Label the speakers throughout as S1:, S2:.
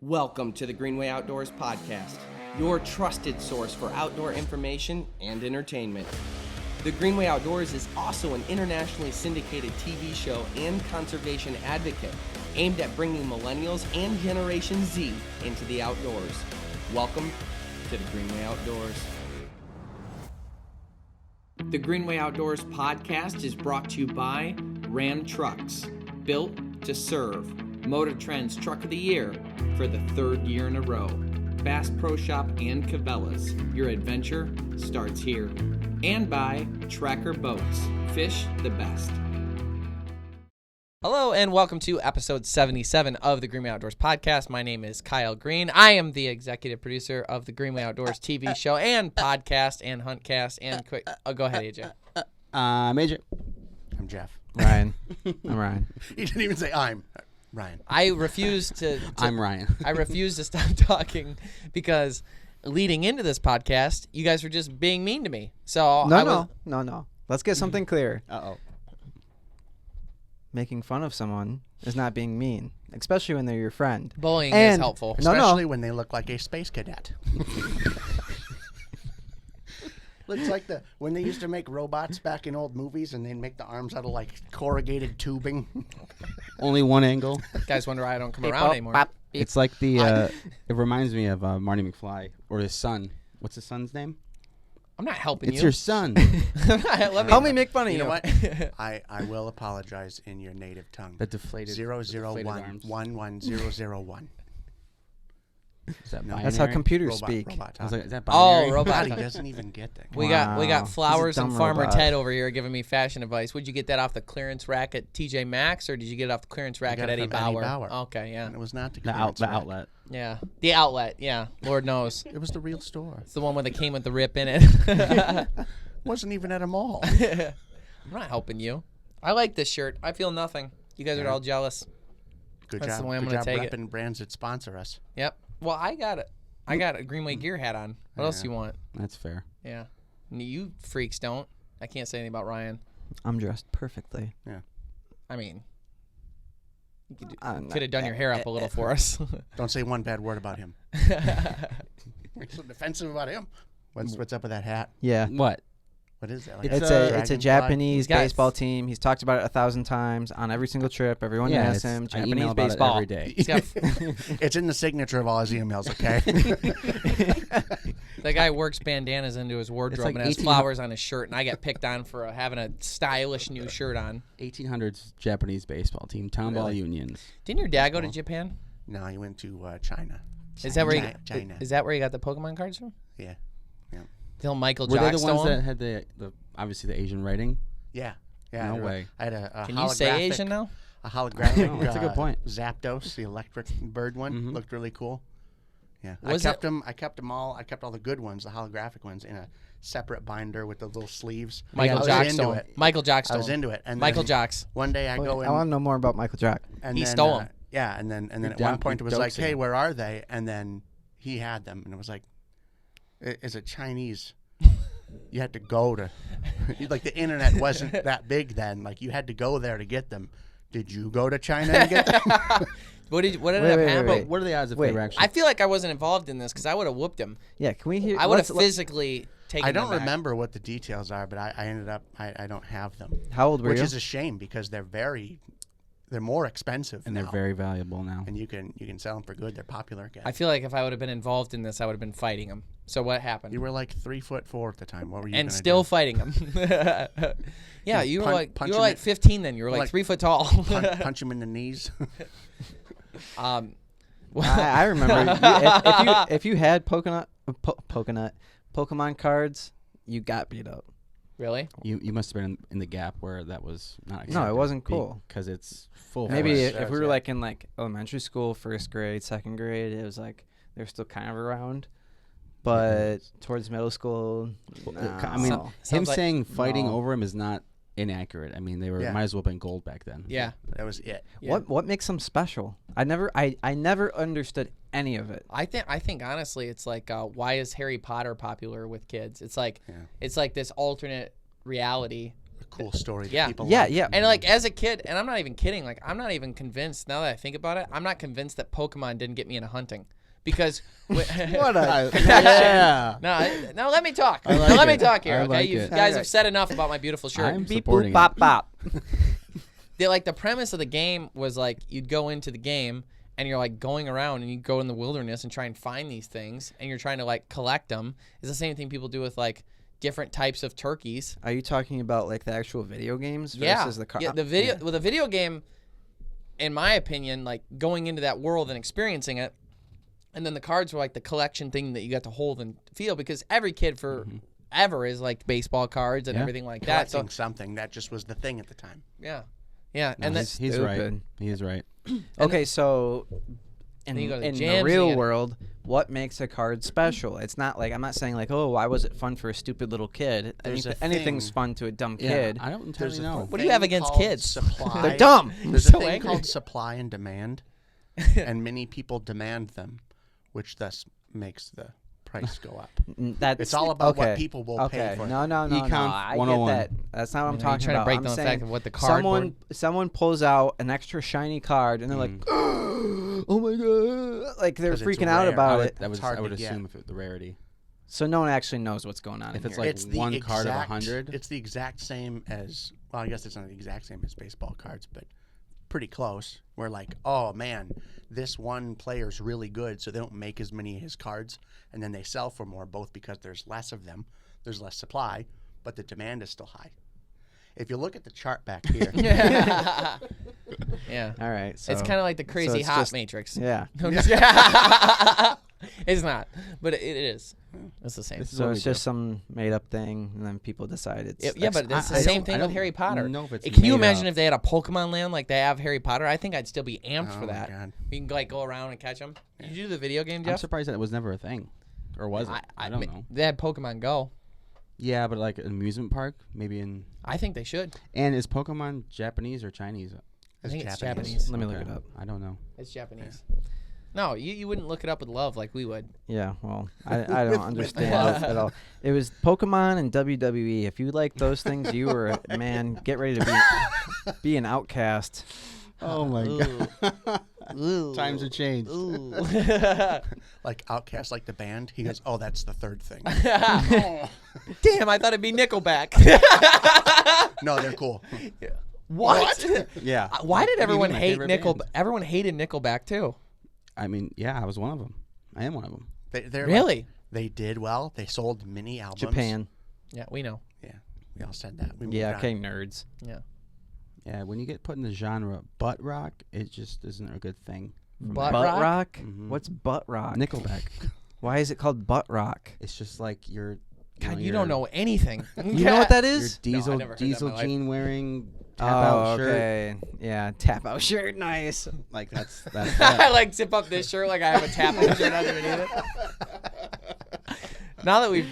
S1: Welcome to the Greenway Outdoors Podcast, your trusted source for outdoor information and entertainment. The Greenway Outdoors is also an internationally syndicated TV show and conservation advocate aimed at bringing millennials and Generation Z into the outdoors. Welcome to the Greenway Outdoors. The Greenway Outdoors Podcast is brought to you by Ram Trucks, built to serve. Motor Trend's Truck of the Year for the third year in a row. Bass Pro Shop and Cabela's. Your adventure starts here. And by Tracker Boats. Fish the best. Hello and welcome to episode 77 of the Greenway Outdoors Podcast. My name is Kyle Green. I am the executive producer of the Greenway Outdoors TV show and podcast and huntcast and quick. Oh, go ahead, AJ.
S2: I'm AJ.
S3: I'm Jeff.
S2: Ryan. I'm Ryan.
S3: He didn't even say I'm Ryan.
S1: I refuse to
S2: I'm Ryan.
S1: I refuse to stop talking because leading into this podcast, you guys were just being mean to me. So
S4: No. Let's get something clear.
S2: Uh-oh.
S4: Making fun of someone is not being mean, especially when they're your friend.
S1: Bullying is helpful.
S3: Especially when they look like a space cadet. Looks like when they used to make robots back in old movies and they'd make the arms out of like corrugated tubing.
S2: Only one angle.
S1: Guys wonder why I don't come around anymore.
S2: It's like it reminds me of Marty McFly or his son. What's his son's name?
S1: I'm not helping
S2: It's
S1: you.
S2: your son.
S4: Help me make fun of you.
S3: You know what? I will apologize in your native tongue.
S2: The deflated
S3: 001-11001.
S2: Is that
S4: That's how
S2: binary?
S4: computers
S3: Robot,
S4: speak.
S3: robot
S2: I was like, is that
S1: Oh,
S2: binary?
S1: robot.
S3: He doesn't even get that.
S1: We got
S4: Wow.
S1: Flowers
S4: He's a
S1: and
S4: dumb
S1: Farmer
S4: robot.
S1: Ted over here giving me fashion advice. Would you get that off the clearance rack at TJ Maxx or did you get it off the clearance rack
S3: got
S1: at
S3: it
S1: Eddie
S3: from Eddie
S1: Bauer?
S3: Bauer.
S1: Okay, yeah.
S3: And it was not the
S2: The
S3: clearance rack.
S2: outlet.
S1: Yeah. The outlet, yeah. Lord knows.
S3: It was the real store.
S1: It's the one where they came with the rip in it.
S3: Wasn't even at a mall.
S1: I'm not helping you. I like this shirt. I feel nothing. You guys are all jealous.
S3: Good
S1: That's
S3: job.
S1: the way I'm
S3: Good
S1: gonna
S3: job
S1: take it.
S3: repping brands that sponsor us.
S1: Yep. Well, I got it. I got a Greenway gear hat on. What else do you want?
S2: That's fair.
S1: Yeah. You freaks don't. I can't say anything about Ryan.
S4: I'm dressed perfectly.
S1: I mean, you could
S4: I'm
S1: have
S4: not-
S1: done your hair up a little for us.
S3: Don't say one bad word about him. You're so defensive about him. What's up with that hat?
S4: Yeah.
S2: What?
S3: What is that? Like
S4: It's a
S3: dragonfly?
S4: Japanese
S1: He's got-
S4: baseball team. He's talked about it 1,000 times on every single trip. Everyone
S2: Yeah,
S4: asks
S2: it's-
S4: him.
S2: I email
S4: Japanese
S2: about it
S4: baseball.
S2: every day.
S1: He's got,
S3: It's in the signature of all his emails, okay?
S1: that guy works bandanas into his wardrobe
S2: like
S1: and has
S2: 18
S1: flowers on his shirt, and I get picked on for having a stylish new shirt on.
S2: 1800s Japanese baseball team, town ball unions.
S1: Didn't your dad go to Japan?
S3: No, he went to China.
S1: Is that where you
S3: China.
S1: Is that where you got the Pokemon cards from?
S3: Yeah.
S1: Till Michael
S2: Were they
S1: Jock
S2: the
S1: stole
S2: ones
S1: them?
S2: that had the obviously the Asian writing?
S3: Yeah.
S2: No way.
S3: I had a
S1: Can you say
S3: holographic-
S1: Asian now?
S3: A holographic
S2: Oh, that's a good point.
S3: Zapdos, the electric bird one.
S2: Mhm.
S3: Looked really cool. Yeah.
S1: Was
S3: I kept them all. I kept all the good ones, the holographic ones, in a separate binder with the little sleeves.
S1: Michael
S3: I was
S1: Jock
S3: into
S1: stole
S3: it.
S1: them. Michael Jock
S3: I
S1: stole
S3: was
S1: them.
S3: into it. And
S1: Michael
S3: then
S1: Jocks.
S3: One day I go in.
S4: I want to know more about Michael Jack.
S3: And
S1: He
S3: then,
S1: stole 'em.
S3: Yeah, and then at
S2: down-
S3: one point it was
S2: you
S3: like,
S2: doxed
S3: "Hey,
S2: him.
S3: where are they?" And then he had them, and it was like, "Is it Chinese?" You had to go to, like the internet wasn't that big then. Like you had to go there to get them. Did you go to China to get them?
S1: What ended
S4: Wait,
S1: up
S4: wait,
S1: happening?
S4: wait.
S2: But what are the odds if
S4: Wait.
S2: they were actually?
S1: I feel like I wasn't involved in this because I would have whooped him.
S4: Yeah, can we hear?
S1: I would have
S4: let's-
S1: physically taken
S3: I
S1: them
S3: don't
S1: back.
S3: remember what the details are, but I ended up I don't have them,
S4: How old were
S3: which
S4: you?
S3: is a shame because they're more expensive
S2: and
S3: now.
S2: they're very valuable now.
S3: and you can sell them for good. They're popular again.
S1: I feel like if I would have been involved in this, I would have been fighting him. So what happened?
S3: You were like 3'4" at the time. What were you
S1: and
S3: gonna
S1: still
S3: do?
S1: fighting him. Yeah, you were like
S3: punch
S1: you were
S3: him
S1: like
S3: in-
S1: 15 then. You were like
S3: like
S1: 3 foot tall.
S3: punch him in the knees?
S1: um,
S4: I remember. If you had Pokemon cards, you got beat up.
S1: really?
S2: You must have been in the gap where that was not.
S4: No, it wasn't cool.
S2: because it's full.
S4: Maybe
S3: was-
S4: if
S3: that
S4: we
S3: was
S4: were
S3: it.
S4: like in like elementary school, first grade, second grade, it was like they're still kind of around. But towards middle school,
S2: I mean,
S4: no.
S2: him
S1: Sounds like-
S2: saying fighting
S4: No.
S2: over him is not inaccurate. I mean, they were
S3: Yeah.
S2: might as well have been gold back then.
S1: Yeah.
S3: That was it.
S1: Yeah.
S4: What makes them special? I never understood any of it.
S1: I think honestly, it's like why is Harry Potter popular with kids? It's like
S3: Yeah.
S1: it's like this alternate reality
S3: a cool story.
S5: Yeah.
S3: That people
S4: Yeah,
S3: like.
S4: yeah.
S5: And like as a kid, and I'm not even kidding. Like I'm not even convinced now that I think about it. I'm not convinced that Pokemon didn't get me into hunting, because
S2: What a yeah.
S5: no. Let me talk.
S2: I like
S5: Now, let me
S2: it.
S5: talk here.
S2: I
S5: Okay,
S2: like
S5: you
S2: it.
S5: guys have said enough about my beautiful shirt.
S2: I'm
S4: Beep
S2: supporting
S4: boop bop bop.
S5: The premise of the game was like you'd go into the game and you're like going around and you go in the wilderness and try and find these things and you're trying to like collect them. It's the same thing people do with like different types of turkeys.
S4: Are you talking about like the actual video games
S5: Yeah,
S4: versus the car?
S5: yeah. The video with a video game, in my opinion, like going into that world and experiencing it, and then the cards were like the collection thing that you got to hold and feel, because every kid forever is like baseball cards and
S2: Yeah.
S5: everything like that. So
S3: Collecting something that just was the thing at the time.
S5: yeah, yeah,
S2: No,
S5: and that's
S2: he's right.
S4: stupid.
S2: He is right.
S4: Okay, so in,
S5: Then you go to the
S4: in the
S5: jams and you
S4: real
S5: gotta-
S4: world, what makes a card special? It's not like, I'm not saying like, oh, why was it fun for a stupid little kid?
S3: There's a
S4: Anything's
S3: thing.
S4: fun to a dumb
S2: Yeah,
S4: kid.
S2: I don't
S3: There's
S2: entirely
S3: a
S2: know.
S5: What do you have
S3: thing
S5: against
S3: called
S5: kids?
S3: Supply.
S4: They're dumb.
S3: There's
S5: So
S3: a thing
S5: angry.
S3: called supply and demand, and many people demand them, which thus makes the price go up.
S4: That's
S3: It's all about what
S4: okay.
S3: people will
S4: Okay,
S3: pay for.
S4: no,
S2: Econ
S4: I get
S2: 101.
S4: that. That's not what I'm
S5: You're
S4: talking
S5: trying to
S4: about.
S5: break
S4: I'm
S5: down the
S4: saying
S5: fact of what the cardboard.
S4: someone pulls out an extra shiny card and they're like, oh my god, like they're
S3: 'Cause it's
S4: freaking out
S3: rare.
S4: about
S2: I
S4: it.
S2: would,
S3: hard
S2: I would
S3: to get.
S2: assume if it, the rarity.
S4: So no one actually knows what's going on.
S2: If
S4: in
S2: it's
S4: here.
S2: like
S3: It's the
S2: one card of
S3: exact-
S2: 100.
S3: It's the exact same as, well, I guess it's not the exact same as baseball cards, but pretty close. We're like, oh man, this one player's really good, so they don't make as many of his cards, and then they sell for more, both because there's less of them, there's less supply, but the demand is still high. If you look at the chart back here,
S5: Yeah,
S4: All right, so
S5: it's kind of like the crazy
S4: it's
S5: hot
S4: just-
S5: matrix.
S4: yeah.
S5: No, it's not, but it is. It's the same.
S2: This is
S4: So
S2: what
S4: it's
S2: we
S4: just some made up thing, and then people decide it's
S5: Yeah, but it's the
S2: I
S5: same
S2: don't-
S5: thing
S2: I
S5: with
S2: don't
S5: Harry Potter.
S2: know if it's
S5: Can you
S2: made
S5: imagine
S2: up.
S5: if they had a Pokemon land like they have Harry Potter? I think I'd still be amped
S3: Oh
S5: for
S3: my
S5: that.
S3: God.
S5: You can like go around and catch them. Did you do the video game,
S2: I'm
S5: Jeff?
S2: surprised that it was never a thing, or was it? I don't know.
S5: They had Pokemon Go.
S2: Yeah, but like an amusement park, maybe in.
S5: I think they should.
S2: And is Pokemon Japanese or Chinese?
S5: I think it's
S3: Japanese.
S5: Japanese.
S4: Let me look
S2: Okay.
S4: it up.
S2: I don't know.
S5: It's Japanese. No, you wouldn't look it up with love like we would.
S4: Yeah, well, I don't understand it at all. It was Pokemon and WWE. If you like those things, you were man. Get ready to be an outcast.
S2: Oh my god.
S5: Ooh.
S2: Times have changed.
S5: Ooh.
S3: like Outkast, like the band, he goes, oh, that's the third thing.
S5: Damn, I thought it'd be Nickelback.
S3: No, they're cool.
S5: What?
S2: Yeah.
S5: Why did
S2: What do you
S5: everyone
S2: mean, my
S5: hate
S2: favorite
S5: Nickelback?
S2: band?
S5: Everyone hated Nickelback too.
S2: I mean, yeah, I was one of them. I am one of them.
S3: They're
S5: Really?
S3: like, they did well. They sold mini albums.
S4: Japan.
S5: Yeah, we know.
S3: Yeah, we all said that. We
S4: Yeah,
S3: moved on.
S4: okay, nerds.
S5: Yeah.
S2: Yeah, when you get put in the genre butt rock, it just isn't a good thing. for me.
S5: Butt
S4: Butt
S5: rock?
S4: rock?
S2: Mhm.
S4: What's butt rock?
S2: Nickelback.
S4: Why is it called butt rock?
S2: It's just like you're.
S5: God, you don't know anything.
S4: You know what that
S2: Your
S4: is?
S2: diesel
S5: never heard that in
S2: diesel
S5: my life.
S2: jean wearing tap out shirt.
S4: okay. Yeah, tap out shirt. Nice.
S2: Like that's
S5: I
S2: that.
S5: like zip up this shirt like I have a tap-in shirt underneath it. Now that we've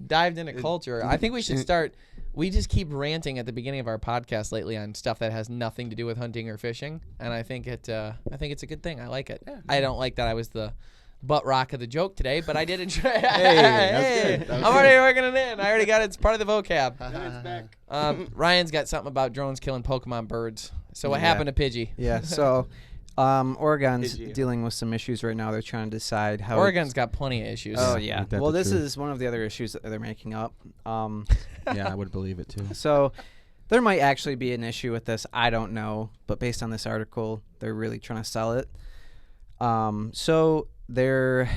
S5: dived into culture, I think we should start. We just keep ranting at the beginning of our podcast lately on stuff that has nothing to do with hunting or fishing, and I think it's a good thing. I like it. I don't like that I was the butt rock of the joke today, but I did enjoy it.
S2: Hey, that's good.
S5: I'm already working it in. I already got it. It's part of the vocab. Ryan's got something about drones killing Pokemon birds. So what
S4: Yeah.
S5: happened to Pidgey?
S4: Yeah, so Oregon's
S2: Did you?
S4: dealing with some issues right now. They're trying to decide how.
S5: Oregon's got plenty of issues.
S4: Oh
S2: Yeah,
S4: yeah.
S2: ain't that
S4: Well,
S2: the
S4: this
S2: truth?
S4: is one of the other issues that they're making up.
S2: Yeah, I would believe it too.
S4: So there might actually be an issue with this. I don't know, but based on this article, they're really trying to sell it. So they're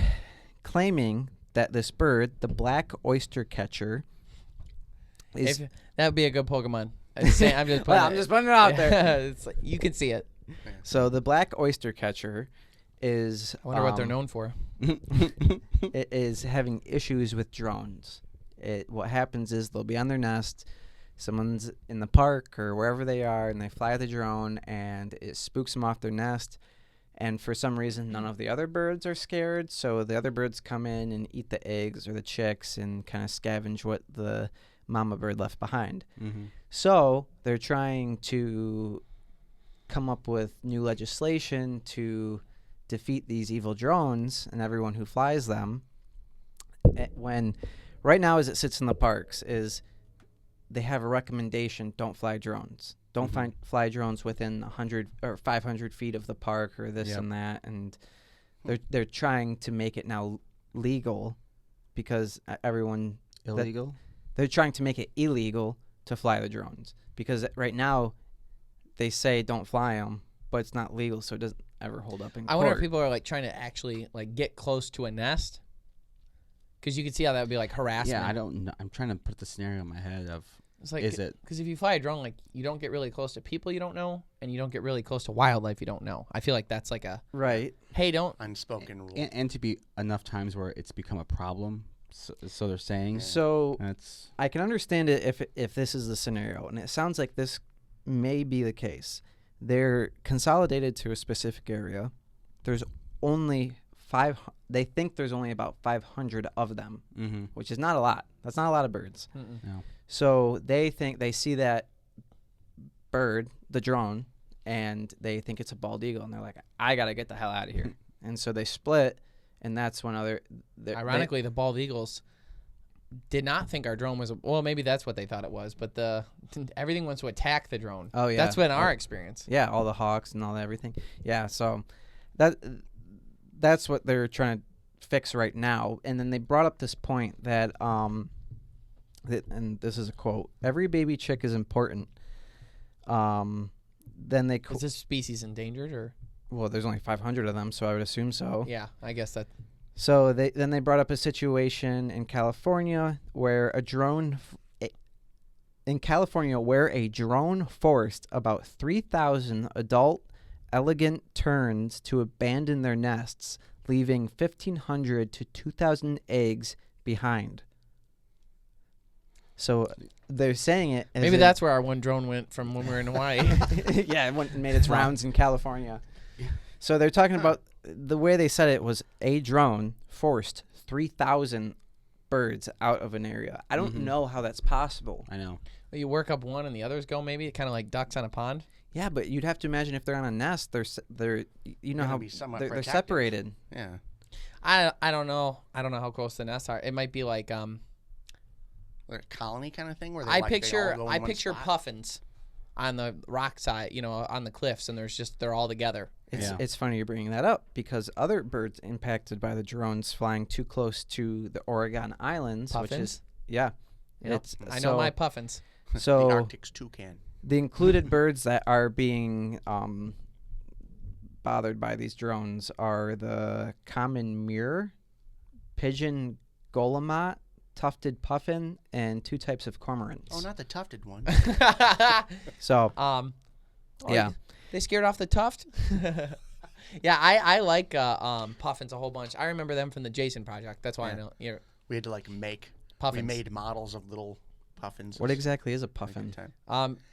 S4: claiming that this bird, the black oyster catcher, is.
S5: That would be a good Pokemon. I'm just putting
S4: Well, I'm just putting it out there.
S5: It's like, you can see it.
S4: So the black oyster catcher is.
S5: I wonder what they're known for.
S4: It is having issues with drones. What happens is they'll be on their nest, someone's in the park or wherever they are, and they fly the drone, and it spooks them off their nest. And for some reason, none of the other birds are scared, so the other birds come in and eat the eggs or the chicks and kind of scavenge what the mama bird left behind.
S2: Mm-hmm.
S4: So they're trying to come up with new legislation to defeat these evil drones and everyone who flies them. When right now, as it sits in the parks, is they have a recommendation: don't fly drones. Don't fly drones within 100 or 500 feet of the park or this and that. And they're trying to make it now legal because everyone
S2: Illegal?
S4: they're trying to make it illegal to fly the drones because right now they say don't fly them, but it's not legal, so it doesn't ever hold up in court.
S5: I wonder if people are like trying to actually like get close to a nest, because you could see how that would be like harassment.
S2: Yeah, I don't know. I'm trying to put the scenario in my head of,
S5: It's like,
S2: is it?
S5: Because if you fly a drone, like you don't get really close to people you don't know, and you don't get really close to wildlife you don't know. I feel like that's like a
S4: right.
S5: hey, don't.
S3: Unspoken rule.
S2: And to be enough times where it's become a problem. So they're saying.
S4: So
S2: That's.
S4: I can understand it if this is the scenario, and it sounds like this may be the case. They're consolidated to a specific area. There's only they think there's only about 500 of them, which is not a lot. That's not a lot of birds.
S2: No.
S4: So they see that bird, the drone, and they think it's a bald eagle, and they're like, I got to get the hell out of here. And so they split, and that's when
S5: Ironically, the bald eagles did not think our drone was well, maybe that's what they thought it was, but everything wants to attack the drone.
S4: Oh, yeah.
S5: That's been our experience.
S4: Yeah, all the hawks and all that, everything. Yeah, so that's what they're trying to fix right now. And then they brought up this point that and this is a quote: every baby chick is important. Then they
S5: Is this species endangered or?
S4: well, there's only 500 of them, so I would assume so.
S5: Yeah, I guess that.
S4: So they brought up a situation in California where a drone forced about 3,000 adult elegant terns to abandon their nests, leaving 1,500 to 2,000 eggs behind. So they're saying it as
S5: Maybe that's where our one drone went from when we were in Hawaii.
S4: yeah, it went and made its rounds in California. So they're talking about the way they said it was a drone forced 3,000 birds out of an area. I don't know how that's possible.
S2: I know.
S5: Well, you work up one and the others go, maybe kind of like ducks on a pond.
S4: Yeah, but you'd have to imagine if they're on a nest, they're you know
S3: Gonna
S4: how
S3: be somewhat
S4: they're
S3: protected.
S4: separated.
S3: Yeah.
S5: I don't know. I don't know how close the nests are. It might be like
S3: Like a colony kind of thing where they
S5: I
S3: like, they all
S5: picture
S3: go in
S5: I
S3: one
S5: picture
S3: spot?
S5: puffins on the rock side, on the cliffs, and they're all together.
S4: It's funny you're bringing that up because other birds impacted by the drones flying too close to the Oregon Islands, which
S5: Puffins?
S4: is yeah,
S5: Yep.
S4: it's
S5: I know my puffins.
S4: so
S3: the Arctic's toucan.
S4: the included birds that are being bothered by these drones are the common murre, pigeon guillemot, tufted puffin, and 2 types of cormorants.
S3: Oh, not the tufted one.
S4: So yeah.
S5: They scared off the tuft. Yeah, I like puffins a whole bunch. I remember them from the Jason project. That's why I know.
S3: We had to like make.
S5: Puffins.
S3: We made models of little puffins.
S4: What exactly is a
S3: Like a
S4: puffin?
S3: time.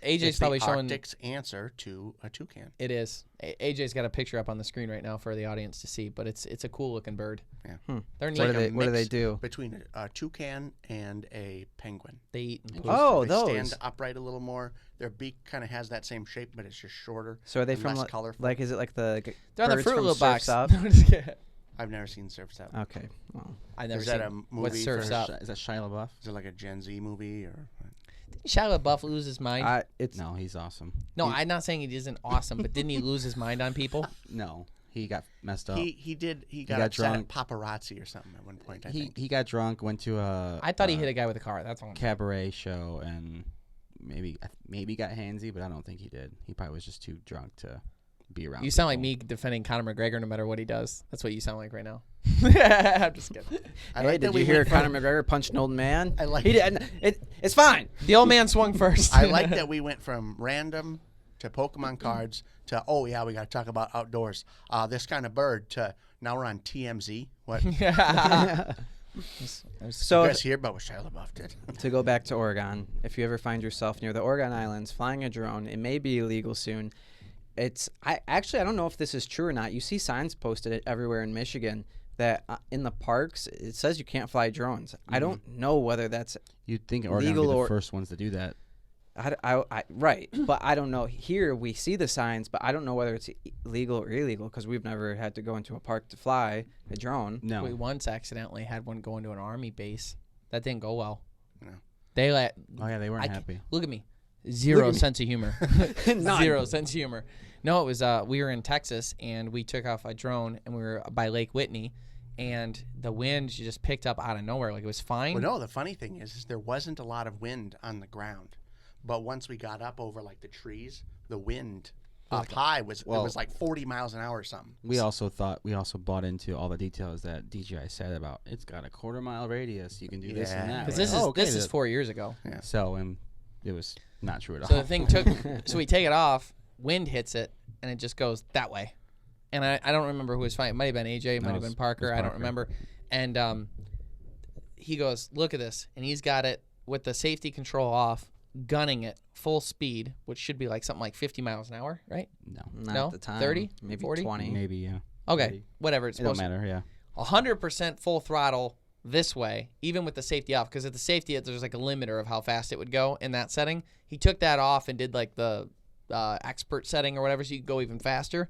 S5: AJ's
S3: It's
S5: probably
S3: the
S5: showing.
S3: Arctic's answer to a toucan.
S5: It is. AJ's got a picture up on the screen right now for the audience to see, but it's a cool looking bird.
S3: Yeah.
S5: They're neat.
S4: What do they
S3: mix
S4: do?
S3: Between a toucan and a penguin.
S5: They eat and poop.
S4: Oh,
S3: they
S4: those.
S3: stand upright a little more. Their beak kind of has that same shape, but it's just shorter.
S4: So are they
S3: and
S4: from
S3: less colorful.
S4: like is it like the
S5: They're on the
S4: birds
S5: Fruit
S4: from
S5: Loop box.
S4: Surf's Up?
S5: No, I'm just kidding.
S3: I've never seen Surf's Up.
S4: Okay. Well,
S5: I've never
S3: Is that
S5: seen
S3: a
S5: what
S3: movie
S5: Surf's
S3: for-
S5: Up.
S2: Is that Shia LaBeouf?
S3: Is it like a Gen Z movie or?
S5: Shia LaBeouf lose his mind?
S4: it's
S2: No, he's awesome.
S5: No, I'm not saying he isn't awesome, but didn't he lose his mind on people?
S2: No, he got messed up.
S3: He got
S2: got
S3: upset
S2: drunk.
S3: at paparazzi or something at one point. I
S2: He
S3: think.
S2: he got drunk, went to a
S5: I thought he hit a guy with a car. That's all.
S2: cabaret show, and maybe got handsy, but I don't think he did. He probably was just too drunk to be around.
S5: You sound like
S2: people.
S5: me defending Conor McGregor no matter what he does. That's what you sound like right now. I'm just kidding.
S3: I
S4: hey,
S3: like that
S4: did
S3: we
S4: you hear
S3: went
S4: Conor
S3: from-
S4: McGregor punch an old man?
S3: I like
S4: he did. It's fine.
S5: The old man swung first.
S3: I like that we went from random to Pokemon cards to we got to talk about outdoors. This kind of bird to now we're on TMZ. What? You
S4: So
S3: guys hear about what Shia LaBeouf did?
S4: to go back to Oregon, if you ever find yourself near the Oregon Islands flying a drone, it may be illegal soon. I don't know if this is true or not. You see signs posted everywhere in Michigan that in the parks it says you can't fly drones. I don't know whether that's
S2: You'd think Oregon would
S4: legal
S2: be the
S4: or-
S2: first ones to do that.
S4: right, but I don't know. Here we see the signs, but I don't know whether it's legal or illegal because we've never had to go into a park to fly a drone.
S2: No,
S5: We once accidentally had one go into an army base. That didn't go well. They let.
S2: Oh yeah, they weren't
S5: I ca-
S2: happy.
S5: Look at me. Zero sense of humor. Zero sense of humor. No, it was we were in Texas and we took off a drone and we were by Lake Whitney and the wind just picked up out of nowhere. Like it was fine.
S3: Well, no, the funny thing is there wasn't a lot of wind on the ground. But once we got up over like the trees, the wind up high it was like 40 miles an hour or something.
S2: We also bought into all the details that DJI said about it's got a 1/4 mile radius. You can do this and that.
S5: Because
S2: We're
S5: this
S2: like,
S5: is 4 years ago.
S3: Yeah.
S2: So it was not true at all.
S5: So the thing took. So we take it off. Wind hits it and it just goes that way. And I don't remember who was fighting. It might have been AJ. It might have been Parker. I don't remember. And he goes, look at this. And he's got it with the safety control off, gunning it full speed, which should be like something like 50 miles an hour, right?
S4: Not
S5: No?
S4: at the time.
S5: 30?
S4: Maybe
S5: 40?
S4: 20.
S2: Maybe, yeah.
S5: Okay,
S2: 30.
S5: whatever it's
S2: It don't
S5: supposed to.
S2: matter, yeah.
S5: 100% full throttle this way, even with the safety off, because at the safety, there's like a limiter of how fast it would go in that setting. He took that off and did like the expert setting or whatever, so you could go even faster.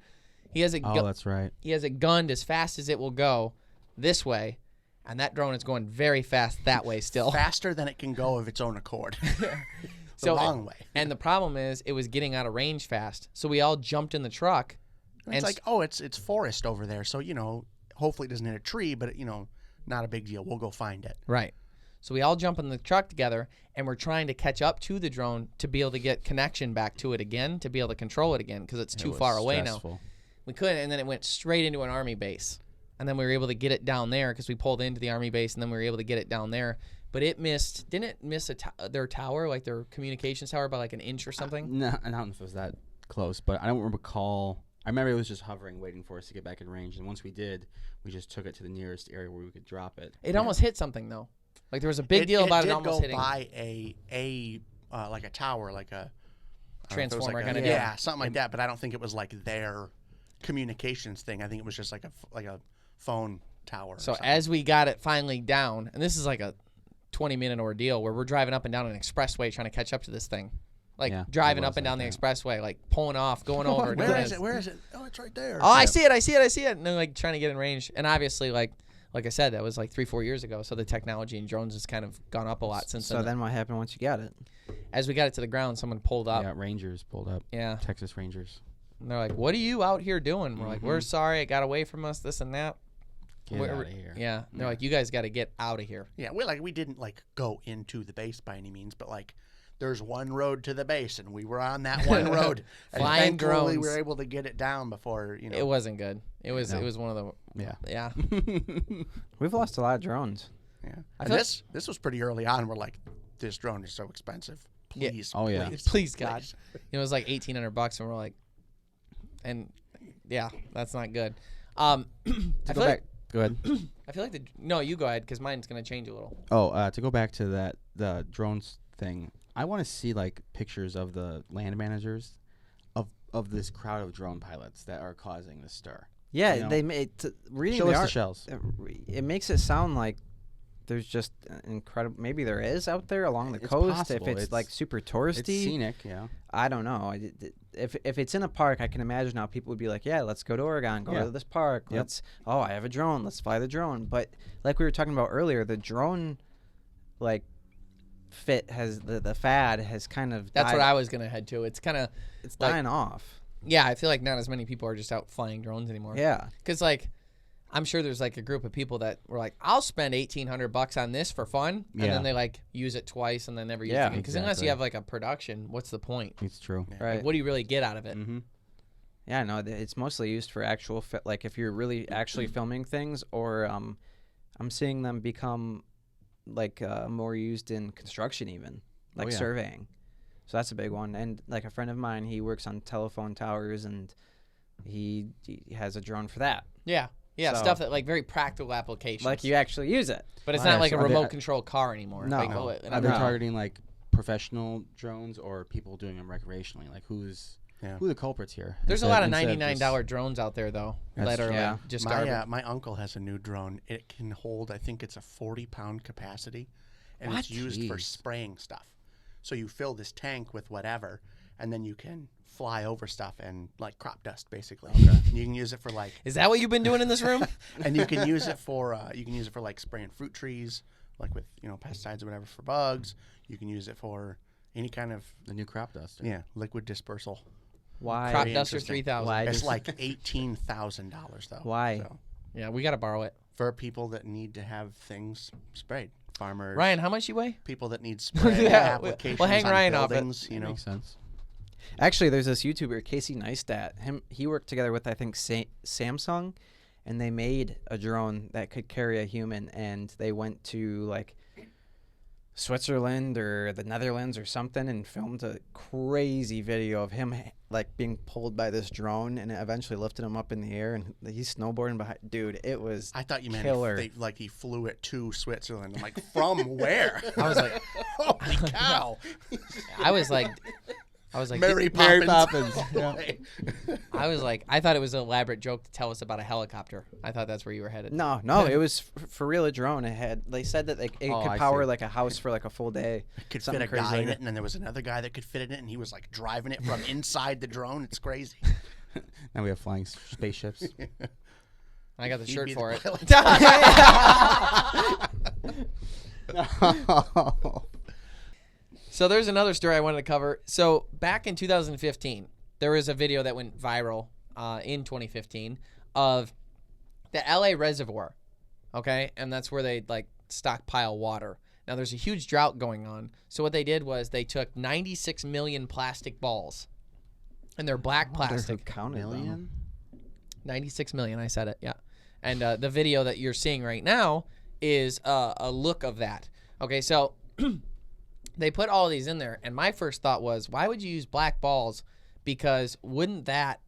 S5: He has it.
S2: That's right.
S5: He has it gunned as fast as it will go this way, and that drone is going very fast that way still.
S3: Faster than it can go of its own accord. The
S5: So
S3: long way.
S5: And the problem is, it was getting out of range fast, so we all jumped in the truck.
S3: It's like, it's forest over there, so hopefully it doesn't hit a tree, but not a big deal. We'll go find it.
S5: Right. So we all jump in the truck together, and we're trying to catch up to the drone to be able to get connection back to it again, to be able to control it again, because it's too far away now. We couldn't, and then it went straight into an Army base. And then we were able to get it down there because we pulled into the Army base, and then we were able to get it down there. But it didn't it miss their tower, like their communications tower, by like an inch or something?
S2: No, I don't know if it was that close, but I don't recall. I remember it was just hovering, waiting for us to get back in range. And once we did, we just took it to the nearest area where we could drop it.
S5: It almost hit something, though. Like there was a big deal about it almost hitting.
S3: It did go by like a tower, like a
S5: transformer kind of
S3: deal.
S5: deal.
S3: Yeah, something like that. But I don't think it was like their communications thing. I think it was just like a phone tower.
S5: So as we got it finally down, and this is like a 20-minute ordeal where we're driving up and down an expressway trying to catch up to this thing. Like driving up and down the expressway, like pulling off, going over.
S3: Where is it? Where is it? Oh, it's right there.
S5: Oh, I see it. And then like trying to get in range. And obviously, like I said, that was like 3-4 years ago. So the technology in drones has kind of gone up a lot since then.
S4: So then what happened once you got it?
S5: As we got it to the ground, someone pulled up.
S2: Yeah, Rangers pulled up.
S5: Yeah.
S2: Texas Rangers.
S5: And they're like, what are you out here doing? We're like, we're sorry. It got away from us, this and that.
S2: Get out of here.
S5: Yeah. They're like, you guys got to get out of here.
S3: Yeah, we didn't like go into the base by any means, but like there's one road to the base, and we were on that one road. And
S5: Flying drones.
S3: We were able to get it down before
S5: It wasn't good. It was one of the yeah.
S4: We've lost a lot of drones.
S3: Yeah.
S5: I
S3: And
S5: feel
S3: this was pretty early on. We're like, this drone is so expensive.
S5: Yeah.
S3: Please.
S2: Oh, yeah.
S5: Please God. It was like $1,800, and we're like, and yeah, that's not good. I feel like
S2: Go ahead.
S5: I feel like no, you go ahead because mine's gonna change a little.
S2: Oh, to go back to the drones thing, I want to see like pictures of the land managers of this crowd of drone pilots that are causing this stir.
S4: Yeah,
S2: You know?
S4: they made reading
S2: Show
S4: the
S2: us the
S4: art-
S2: shells.
S4: It makes it sound like there's just incredible. Maybe there is out there along the
S2: It's
S4: coast.
S2: possible.
S4: If it's like super
S2: It's
S4: touristy,
S2: scenic, yeah.
S4: I don't know. If it's in a park, I can imagine how people would be like, yeah, let's go to Oregon, go
S2: Yeah.
S4: to this park.
S2: Yep.
S4: I have a drone. Let's fly the drone. But like we were talking about earlier, the drone, like, the fad has kind of
S5: That's
S4: died.
S5: what I was gonna head to. It's kind of
S4: It's
S5: like-
S4: dying off.
S5: yeah. I feel like not as many people are just out flying drones anymore.
S4: Yeah.
S5: Because like, I'm sure there's like a group of people that were like, I'll spend $1,800 on this for fun, and
S2: Yeah.
S5: then they like use it twice and then never use
S4: Yeah,
S5: it again. Because unless you
S2: exactly.
S5: have like a production, what's the point?
S2: It's true.
S4: Right.
S5: Like, what do you really get out of it?
S2: Mm-hmm.
S4: Yeah, no, it's mostly used for actual like if you're really actually filming things, or I'm seeing them become like more used in construction, even like
S2: yeah.
S4: surveying. So that's a big one. And like a friend of mine, he works on telephone towers, and he has a drone for that.
S5: Yeah. Yeah,
S4: So-
S5: stuff that like very practical applications.
S4: Like you actually use it.
S5: but it's
S2: Yeah,
S5: not like
S2: so
S5: a
S2: are they-
S5: remote control car anymore.
S4: No.
S5: Like,
S4: No.
S2: Are they
S4: No.
S2: targeting like professional drones or people doing them recreationally? Like who are the culprits here?
S5: There's a lot of
S2: Instead
S5: $99 drones out there though
S2: That's
S5: that are
S2: true.
S4: Yeah.
S5: like just garbage.
S3: My uncle has a new drone. It can hold, I think it's a 40-pound capacity, and it's
S2: What?
S3: used for
S2: Jeez.
S3: spraying stuff. So you fill this tank with whatever, and then you can fly over stuff and like crop dust, basically. And you can use it for like,
S5: Is that what you've been doing in this room?
S3: and you can use it for like spraying fruit trees, like with pesticides or whatever for bugs. You can use it for any kind of
S2: The new crop duster.
S3: liquid dispersal.
S4: Why?
S5: Crop
S3: Very
S5: duster
S3: interesting.
S5: 3000.
S4: Why?
S3: It's
S4: just-
S3: like $18,000 though.
S4: Why?
S3: So,
S5: Yeah, we got to borrow it.
S3: for people that need to have things sprayed, farmers,
S5: Ryan, how much you weigh?
S3: people that need spray
S5: Yeah,
S3: applications
S5: we'll hang
S3: on
S5: Ryan off it.
S3: buildings,
S2: That makes sense.
S4: Actually, there's this YouTuber, Casey Neistat. He worked together with, I think, Samsung, and they made a drone that could carry a human, and they went to, like, Switzerland or the Netherlands or something and filmed a crazy video of him, like, being pulled by this drone, and it eventually lifted him up in the air, and he's snowboarding behind. Dude, it was
S3: I thought you meant
S4: killer.
S3: he flew it to Switzerland. I'm like, from where?
S5: I was like,
S3: Holy cow!
S5: I was like,
S3: Mary
S2: Mary
S3: Poppins.
S5: I was like, I thought it was an elaborate joke to tell us about a helicopter. I thought that's where you were headed.
S4: No, it was for real a drone. They said that it
S2: Oh,
S4: could
S2: I
S4: power
S2: see.
S4: like a house for like a full day.
S3: Could
S4: Something
S3: fit a
S4: crazy
S3: guy
S4: like
S3: in
S4: that.
S3: it, and then there was another guy that could fit in it, and he was like driving it from inside the drone. It's crazy.
S2: Now we have flying spaceships.
S5: I got the
S3: He'd
S5: shirt
S3: be
S5: for
S3: the
S5: it.
S3: pilot.
S5: So there's another story I wanted to cover. So back in 2015, there was a video that went viral in 2015 of the LA reservoir, okay? And that's where they like stockpile water. Now there's a huge drought going on. So what they did was they took 96 million plastic balls, and they're black plastic.
S4: Counted them.
S2: Million?
S5: 96 million, I said it, yeah. And the video that you're seeing right now is a look of that. Okay, so they put all of these in there, and my first thought was, why would you use black balls? Because wouldn't that...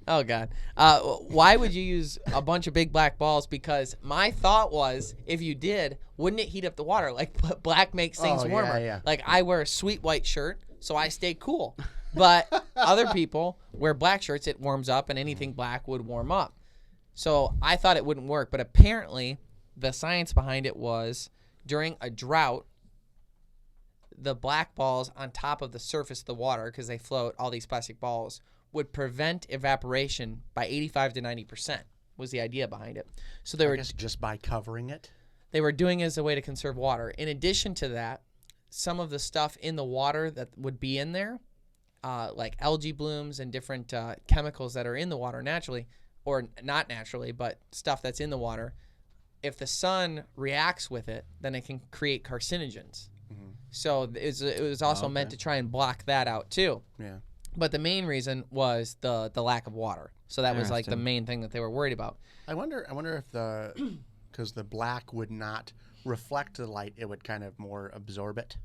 S5: oh, God. Why would you use a bunch of big black balls? Because my thought was, if you did, wouldn't it heat up the water? Like, black makes things
S3: Oh, yeah,
S5: warmer.
S3: yeah.
S5: Like, I wear a sweet white shirt, so I stay cool. But other people wear black shirts, it warms up, and anything black would warm up. So I thought it wouldn't work, but apparently the science behind it was during a drought, the black balls on top of the surface of the water, because they float, all these plastic balls, would prevent evaporation by 85 to 90% was the idea behind it. So they
S3: I
S5: were
S3: guess just by covering it.
S5: they were doing it as a way to conserve water. In addition to that, some of the stuff in the water that would be in there, like algae blooms and different chemicals that are in the water naturally, or not naturally, but stuff that's in the water, if the sun reacts with it, then it can create carcinogens. So it was also meant to try and block that out too.
S3: Yeah.
S5: But the main reason was the lack of water. So that was like the
S2: Interesting.
S5: main thing that they were worried about.
S3: I wonder if because the black would not reflect the light, it would kind of more absorb it.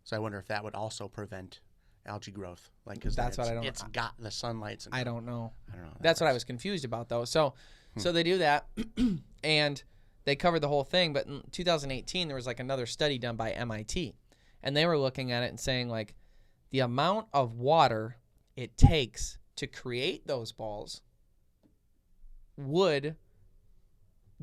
S3: So I wonder if that would also prevent algae growth. Like, because
S5: That's what I don't-
S3: It's got the sunlights.
S5: I don't know.
S3: I don't know.
S5: That's what I was confused about, though. So they do that, and they covered the whole thing. But in 2018, there was like another study done by MIT, and they were looking at it and saying like the amount of water it takes to create those balls would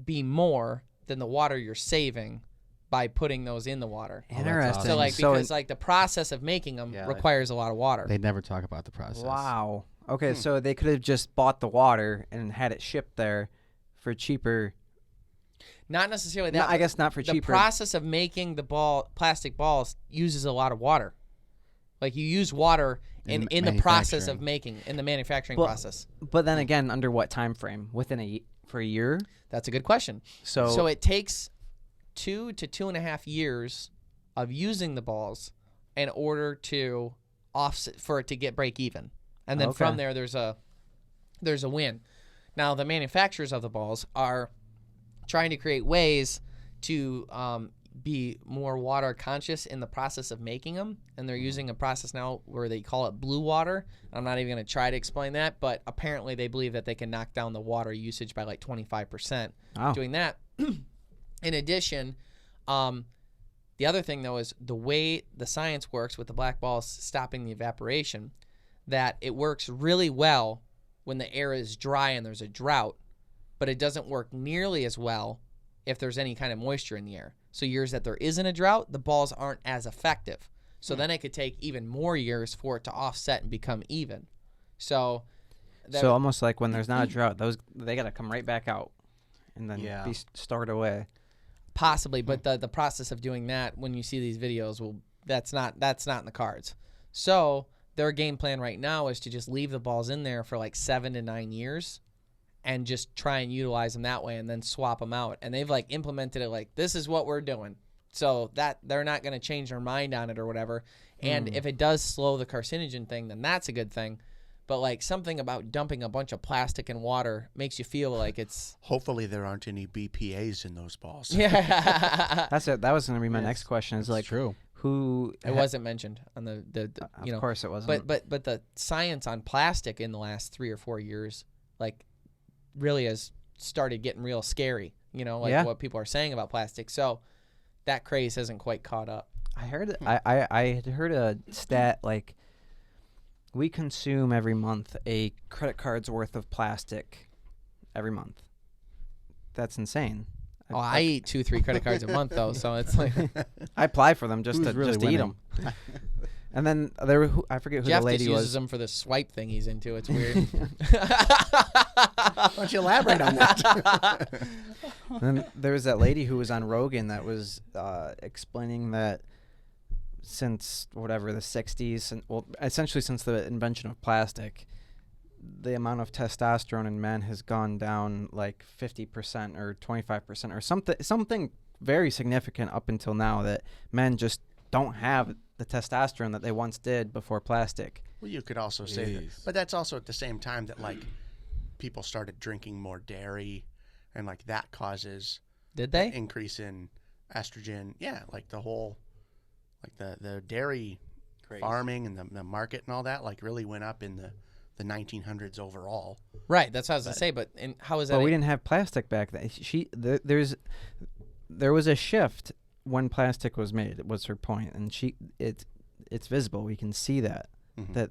S5: be more than the water you're saving by putting those in the water.
S4: Interesting.
S5: So like
S4: So
S5: because like the process of making them requires a lot of water.
S2: They never talk about the process.
S4: Wow. Okay, so they could have just bought the water and had it shipped there for cheaper.
S5: Not necessarily that.
S4: No, I guess not for
S5: the
S4: cheaper.
S5: process of making the plastic balls uses a lot of water. Like you use water in the process of making, in the manufacturing
S4: Well,
S5: process.
S4: But then again, under what time frame? For a year?
S5: That's a good question.
S4: So
S5: So it takes 2 to 2.5 years of using the balls in order to offset for it to get break even. And then from there there's a win. Now the manufacturers of the balls are trying to create ways to be more water conscious in the process of making them, and they're using a process now where they call it blue water. I'm not even going to try to explain that, but apparently they believe that they can knock down the water usage by like 25% doing that. In addition, the other thing though is the way the science works with the black balls stopping the evaporation, that it works really well when the air is dry and there's a drought, but it doesn't work nearly as well if there's any kind of moisture in the air. So years that there isn't a drought, the balls aren't as effective. So then it could take even more years for it to offset and become even. So
S4: almost like when there's not a drought, they got to come right back out and then be stored away.
S5: Possibly, but the process of doing that, when you see these videos, that's not in the cards. So their game plan right now is to just leave the balls in there for like 7 to 9 years and just try and utilize them that way and then swap them out. And they've like implemented it like, this is what we're doing. So that they're not going to change their mind on it or whatever. And if it does slow the carcinogen thing, then that's a good thing. But like something about dumping a bunch of plastic in water makes you feel like it's.
S3: Hopefully there aren't any BPAs in those balls.
S5: Yeah.
S4: That's it. That was going to be my next question. Is like
S2: true.
S4: Who
S5: It wasn't mentioned on the you know.
S4: Of course it wasn't.
S5: But the science on plastic in the last 3 or 4 years, like, really has started getting real scary. You know, like what people are saying about plastic. So that craze hasn't quite caught up.
S4: I heard I had heard a stat like we consume every month a credit card's worth of plastic every month. That's insane.
S5: Oh, I eat 2-3 credit cards a month though, so it's like
S4: I apply for them just
S2: Who's
S4: to
S2: really
S4: just to eat them. And then I forget who
S5: Jeff
S4: the lady
S5: just uses
S4: was.
S5: them for the swipe thing he's into. It's weird.
S3: Why don't you elaborate on that?
S4: And there was that lady who was on Rogan that was explaining that since whatever the 60s, and well, essentially since the invention of plastic, the amount of testosterone in men has gone down like 50% or 25% or something very significant up until now, that men just don't have the testosterone that they once did before plastic.
S3: Well, you could also say that, but that's also at the same time that like people started drinking more dairy, and like that causes
S5: Did they?
S3: increase in estrogen. Yeah, like the whole like the dairy farming and the market and all that like really went up in the 1900s overall.
S5: Right, that's what I was gonna say. But how is that?
S4: But we didn't have plastic back then. There was a shift when plastic was made. Was her point, and it's visible. We can see that that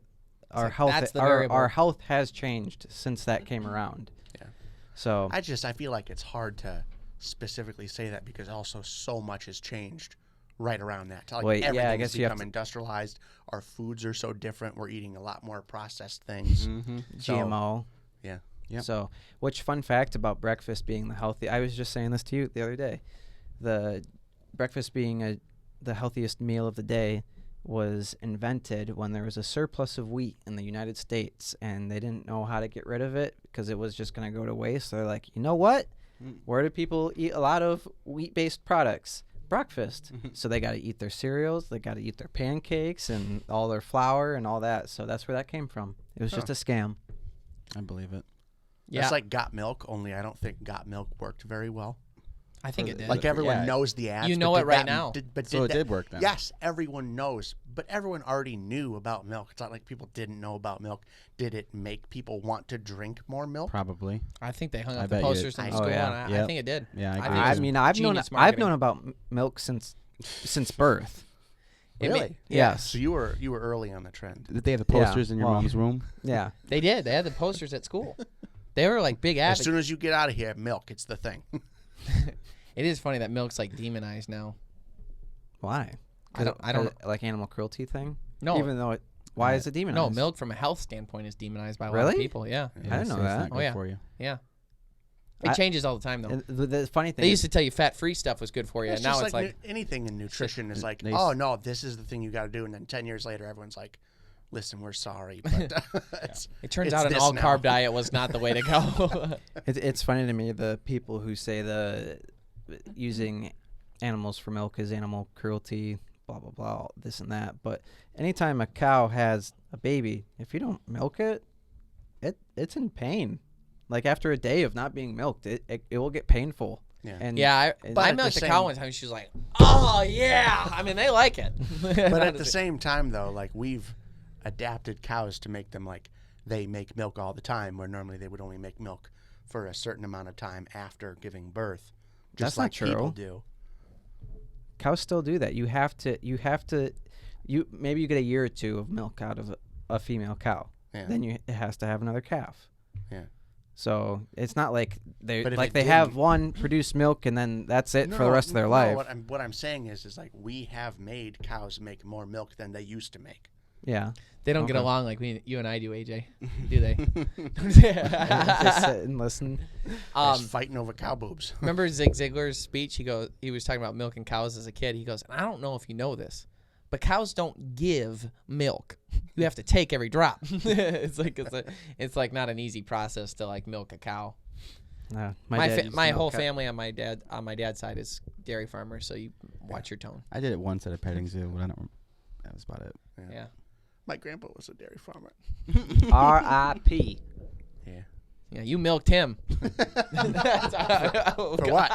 S4: our
S5: like
S4: health
S5: that's the variable.
S4: our health has changed since that came around.
S3: Yeah.
S4: So
S3: I feel like it's hard to specifically say that because also so much has changed right around that. Like
S4: Wait, yeah, I
S3: everything
S4: guess
S3: has
S4: you have
S3: become
S4: to-
S3: industrialized. Our foods are so different. We're eating a lot more processed things. So,
S4: GMO.
S3: yeah.
S2: Yep.
S4: So, which fun fact about breakfast being the healthy? I was just saying this to you the other day. The breakfast being the healthiest meal of the day was invented when there was a surplus of wheat in the United States, and they didn't know how to get rid of it because it was just going to go to waste. So they're like, you know what? Where do people eat a lot of wheat-based products? Breakfast. So they got to eat their cereals, they got to eat their pancakes and all their flour and all that. So that's where that came from. It was just a scam.
S2: I believe it.
S5: Yeah,
S3: It's like Got Milk, only I don't think Got Milk worked very well.
S5: I think it did.
S3: Like everyone
S2: yeah.
S3: knows the ads.
S5: You
S3: but
S5: know
S3: did
S5: it right
S3: that-
S5: now.
S2: So it did work then.
S3: Yes, everyone knows, but everyone already knew about milk. It's not like people didn't know about milk. Did it make people want to drink more milk?
S2: Probably.
S5: I think they hung
S2: I
S5: up the
S2: bet you
S5: posters
S2: did.
S5: in
S4: Oh,
S5: school,
S4: yeah.
S5: and I
S2: Yep.
S5: think it did.
S2: Yeah, I
S5: think
S2: agree.
S5: it
S4: I
S5: was
S4: mean, I've known
S5: genius
S4: I've
S5: marketing.
S4: known about milk since birth.
S5: It ma-
S3: Really?
S4: Yes.
S3: So you were early on the trend.
S2: Did they have the posters in your
S4: well-
S2: mom's room?
S4: Yeah.
S5: They did. They had the posters at school. They were like big
S3: As
S5: advocates.
S3: soon as you get out of here, milk. It's the thing.
S5: It is funny that milk's like demonized now.
S4: Why?
S5: I don't
S4: like animal cruelty thing.
S5: No.
S4: Even though why is it demonized?
S5: No, milk from a health standpoint is demonized by a lot
S4: Really?
S5: of people. Yeah,
S4: I didn't know
S2: so it's
S4: that.
S2: not
S5: Oh,
S2: good
S5: yeah.
S2: for you.
S5: yeah. It changes all the time though.
S4: And the funny thing
S5: They
S4: is,
S5: used to tell you fat-free stuff was good for you,
S3: It's
S5: and now
S3: just
S5: it's like
S3: anything in nutrition is like,
S2: they
S3: oh
S2: s-
S3: no, this is the thing you got to do, and then 10 years later, everyone's like, listen, we're sorry, but
S5: it turns
S3: it's
S5: out an
S3: this
S5: all-carb
S3: now.
S5: diet was not the way to go.
S4: it's funny to me the people who say the using animals for milk is animal cruelty, blah blah blah, this and that. But anytime a cow has a baby, if you don't milk it, it's in pain. Like after a day of not being milked, it will get painful.
S3: Yeah.
S4: And
S5: Yeah,
S3: But
S5: I
S3: at the
S5: milked the
S3: same-
S5: cow one time. And she was like, "Oh yeah!" I mean, they like it.
S3: but at the same time, though, like we've adapted cows to make them like they make milk all the time, where normally they would only make milk for a certain amount of time after giving birth, just
S4: That's not
S3: like people
S4: true.
S3: do.
S4: cows still do that. You maybe you get a year or two of milk out of a female cow.
S3: Yeah.
S4: Then it has to have another calf.
S3: Yeah.
S4: So it's not like they
S3: But if
S4: like
S3: it
S4: they have
S3: didn't-
S4: one produce milk and then that's it for the rest of their
S3: no,
S4: life.
S3: What I'm saying is like we have made cows make more milk than they used to make.
S4: Yeah.
S5: They don't get
S4: Okay.
S5: along like you and I do, AJ. Do they?
S4: Just sit and listen.
S3: Just fighting over cow boobs.
S5: Remember Zig Ziglar's speech? He was talking about milking cows as a kid. He goes, I don't know if you know this, but cows don't give milk. You have to take every drop. It's like not an easy process to like milk a cow. My whole family on my dad's side is dairy farmers, so you watch your tone.
S2: I did it once at a petting zoo, but I don't. That was about it.
S5: Yeah.
S3: My grandpa was a dairy farmer.
S4: R.I.P.
S3: Yeah.
S5: Yeah, you milked him.
S3: For what?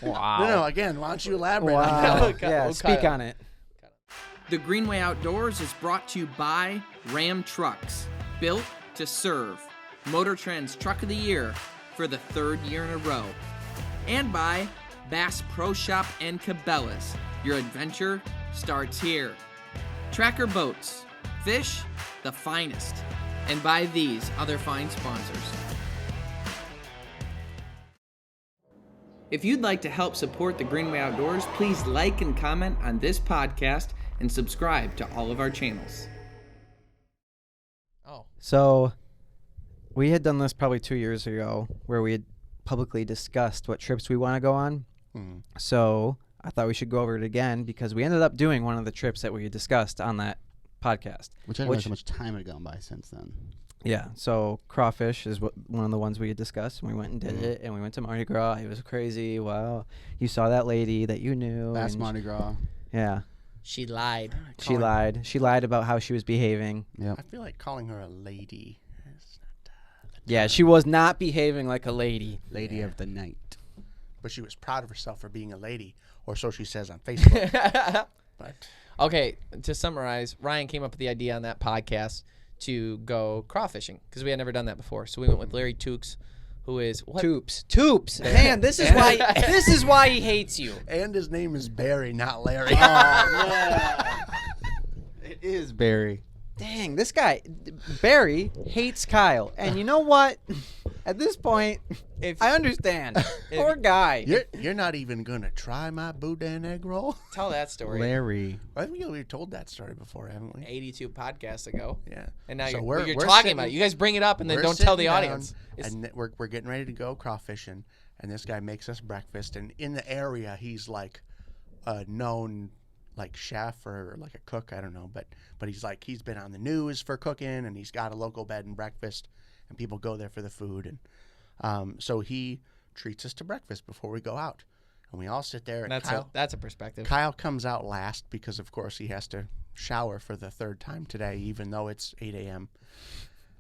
S4: Wow.
S3: No, again, why don't you elaborate on
S4: Wow.
S3: that?
S4: Yeah, speak on it.
S1: The Greenway Outdoors is brought to you by Ram Trucks, built to serve. Motor Trend's Truck of the Year for the 3rd year in a row. And by Bass Pro Shop and Cabela's. Your adventure starts here. Tracker Boats, fish the finest. And by these other fine sponsors. If you'd like to help support the Greenway Outdoors, please like and comment on this podcast and subscribe to all of our channels.
S5: Oh.
S4: So, we had done this probably 2 years ago where we had publicly discussed what trips we want to go on. So, I thought we should go over it again because we ended up doing one of the trips that we had discussed on that podcast.
S2: Which I don't know how much time had gone by since then.
S4: Yeah, so crawfish is one of the ones we had discussed, and we went and did it, and we went to Mardi Gras. It was crazy. Wow. You saw that lady that you knew.
S2: Bass
S4: and
S2: Mardi Gras.
S4: Yeah.
S5: She lied.
S4: She lied. She lied about how she was behaving.
S2: Yep.
S3: I feel like calling her a lady. It's not,
S4: Yeah, she was not behaving like a lady.
S2: Lady of the night.
S3: but she was proud of herself for being a lady, or so she says on Facebook. But
S5: okay, to summarize, Ryan came up with the idea on that podcast to go crawfishing because we had never done that before. So we went with Larry Tukes, who is what?
S4: Toops. Man, this is why he hates you.
S3: and his name is Barry, not Larry.
S2: It is Barry.
S4: Dang, this guy, Barry, hates Kyle. And you know what? At this point, I understand. Poor guy.
S3: You're not even gonna try my boudin egg roll.
S5: Tell that story.
S2: Larry.
S3: I think we told that story before, haven't we?
S5: 82 podcasts ago.
S3: Yeah.
S5: And now
S3: So
S5: you're
S3: we're
S5: talking
S3: sitting-
S5: about it. You guys bring it up and then
S3: We're
S5: don't tell the
S3: sitting down,
S5: audience.
S3: And we're getting ready to go crawfishing, and this guy makes us breakfast. And in the area, he's like a known like chef or like a cook, I don't know, but he's been on the news for cooking, and he's got a local bed and breakfast, and people go there for the food, and so he treats us to breakfast before we go out, and we all sit there. And
S5: That's a perspective.
S3: Kyle comes out last because, of course, he has to shower for the third time today, even though it's 8 a.m.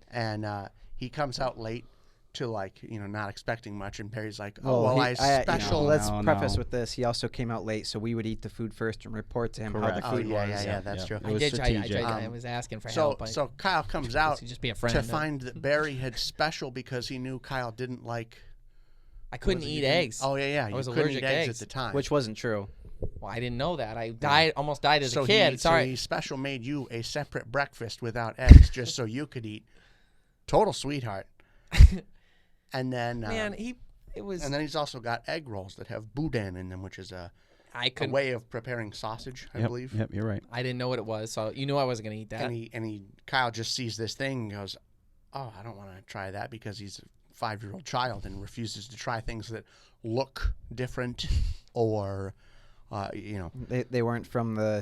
S3: And he comes out late to, like, not expecting much. And Barry's like, special.
S4: Let's
S2: No,
S4: preface
S2: no.
S4: with this. He also came out late, so we would eat the food first and report to him how the
S2: Correct.
S4: food was.
S3: Yeah, that's true.
S2: It
S5: I
S2: was
S5: did try.
S2: strategic.
S5: I was asking for
S3: So
S5: help.
S3: so Kyle comes out
S5: to just be a friend.
S3: to find that Barry had special because he knew Kyle didn't like.
S5: I couldn't eat eggs.
S3: Oh yeah.
S5: I
S3: You
S5: was
S3: couldn't
S5: allergic
S3: eat
S5: to
S3: eggs
S5: eggs.
S3: at the time.
S4: Which wasn't true.
S5: Well, I didn't know that. I almost died as
S3: so
S5: a kid.
S3: He,
S5: Sorry.
S3: So he special made you a separate breakfast without eggs, just so you could eat. Total sweetheart. And then
S5: Man, it was.
S3: And then he's also got egg rolls that have boudin in them, which is a way of preparing sausage, I believe.
S2: Yep, you're right.
S5: I didn't know what it was, so you knew I wasn't gonna eat that.
S3: And Kyle just sees this thing and goes, "Oh, I don't want to try that," because he's a 5-year-old child and refuses to try things that look different or,
S4: They weren't from the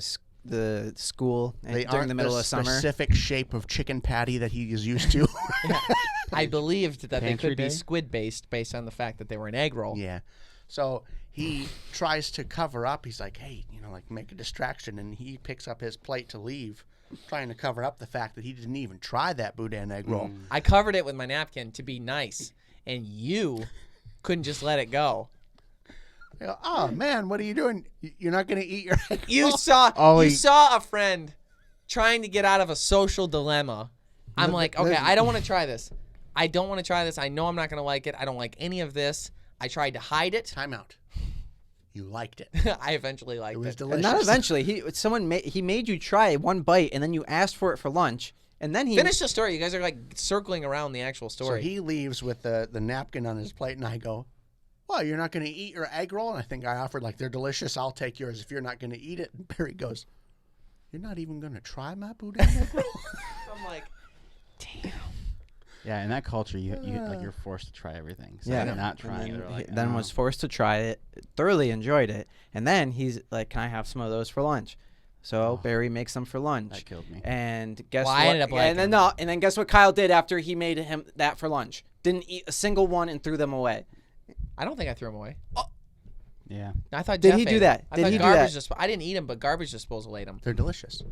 S4: school
S3: they
S4: during
S3: aren't
S4: the middle of summer.
S3: specific shape of chicken patty that he is used to.
S5: I believed that they
S2: Pantry
S5: could be
S2: day?
S5: squid based on the fact that they were an egg roll.
S3: Yeah. So he tries to cover up. He's like, hey, make a distraction. And he picks up his plate to leave, trying to cover up the fact that he didn't even try that boudin egg roll.
S5: I covered it with my napkin to be nice, and you couldn't just let it go.
S3: I go, oh, man, what are you doing? You're not going to eat your egg
S5: You
S3: roll?
S5: saw a friend trying to get out of a social dilemma. I'm like, okay, I don't want to try this. I don't want to try this. I know I'm not going to like it. I don't like any of this. I tried to hide it.
S3: Time out. You liked it.
S5: I eventually liked
S3: It was
S5: it.
S3: delicious.
S4: Not eventually. He made you try one bite, and then you asked for it for lunch, and then he
S5: Finish the story. You guys are like circling around the actual
S3: So
S5: story.
S3: he leaves with the napkin on his plate, and I go, well, you're not going to eat your egg roll? And I think I offered, like, they're delicious. I'll take yours if you're not going to eat it. And Barry goes, You're not even gonna try my boudin egg roll?
S5: I'm like, damn.
S2: Yeah, in that culture, you're forced to try everything. So
S4: Yeah.
S2: they're not
S4: And
S2: trying.
S4: then,
S2: They're like,
S4: then was forced to try it, thoroughly enjoyed it, and then he's like, "Can I have some of those for lunch?" So Barry makes them for lunch.
S2: that killed me.
S4: And guess
S5: Well,
S4: what?
S5: I ended up liking
S4: and then
S5: them.
S4: and then guess what Kyle did after he made him that for lunch? Didn't eat a single one and threw them away.
S5: I don't think I threw them away.
S2: Yeah.
S5: I thought
S4: Did
S5: Jeff
S4: he do
S5: ate 'em.
S4: that?
S5: I
S4: Did
S5: thought
S4: he do
S5: garbage
S4: that?
S5: I didn't eat them, but garbage disposal ate them.
S3: They're delicious.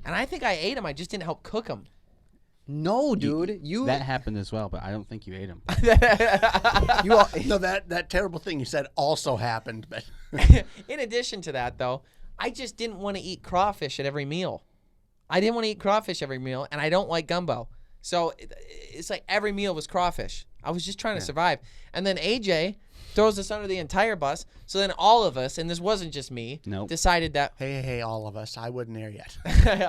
S5: And I think I ate them. I just didn't help cook them.
S4: No, dude,
S2: That happened as well, but I don't think you ate them.
S4: you all,
S3: No, that terrible thing you said also happened, but
S5: In addition to that, though, I just didn't want to eat crawfish at every meal. I didn't want to eat crawfish every meal, and I don't like gumbo. So it's like every meal was crawfish. I was just trying to survive. And then AJ throws us under the entire bus. So then all of us, and this wasn't just me,
S2: Nope.
S5: decided that.
S3: hey, all of us, I wouldn't there yet.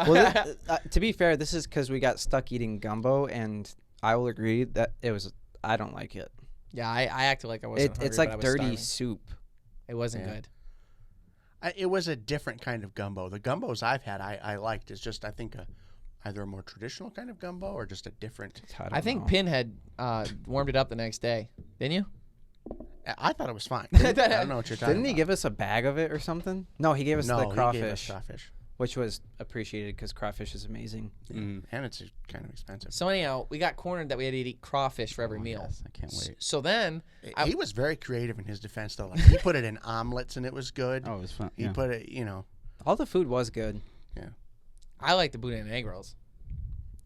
S4: well, to be fair, this is because we got stuck eating gumbo, and I will agree that it was. I don't like it.
S5: Yeah, I acted like I wasn't hungry,
S4: It's
S5: but I
S4: like
S5: was
S4: dirty
S5: starving.
S4: soup.
S5: It wasn't
S3: Yeah.
S5: good.
S3: It was a different kind of gumbo. The gumbos I've had, I liked. It's just I think either a more traditional kind of gumbo or just a different.
S5: I think Pinhead warmed it up the next day. Didn't you?
S3: I thought it was fine. I don't know what you're talking
S4: Didn't he
S3: about.
S4: give us a bag of it or something? No, he gave us
S3: No,
S4: the
S3: he gave us
S4: crawfish,
S3: crawfish.
S4: which was appreciated because crawfish is amazing.
S3: And it's kind of expensive.
S5: So anyhow, we got cornered that we had to eat crawfish for every
S2: Oh,
S5: meal.
S2: yes, I can't wait.
S5: So then,
S3: He was very creative in his defense, though. Like he put it in omelets and it was good.
S2: Oh, it was fun.
S3: He
S2: Yeah.
S3: put it,
S4: All the food was good.
S5: I like the boudin and egg rolls.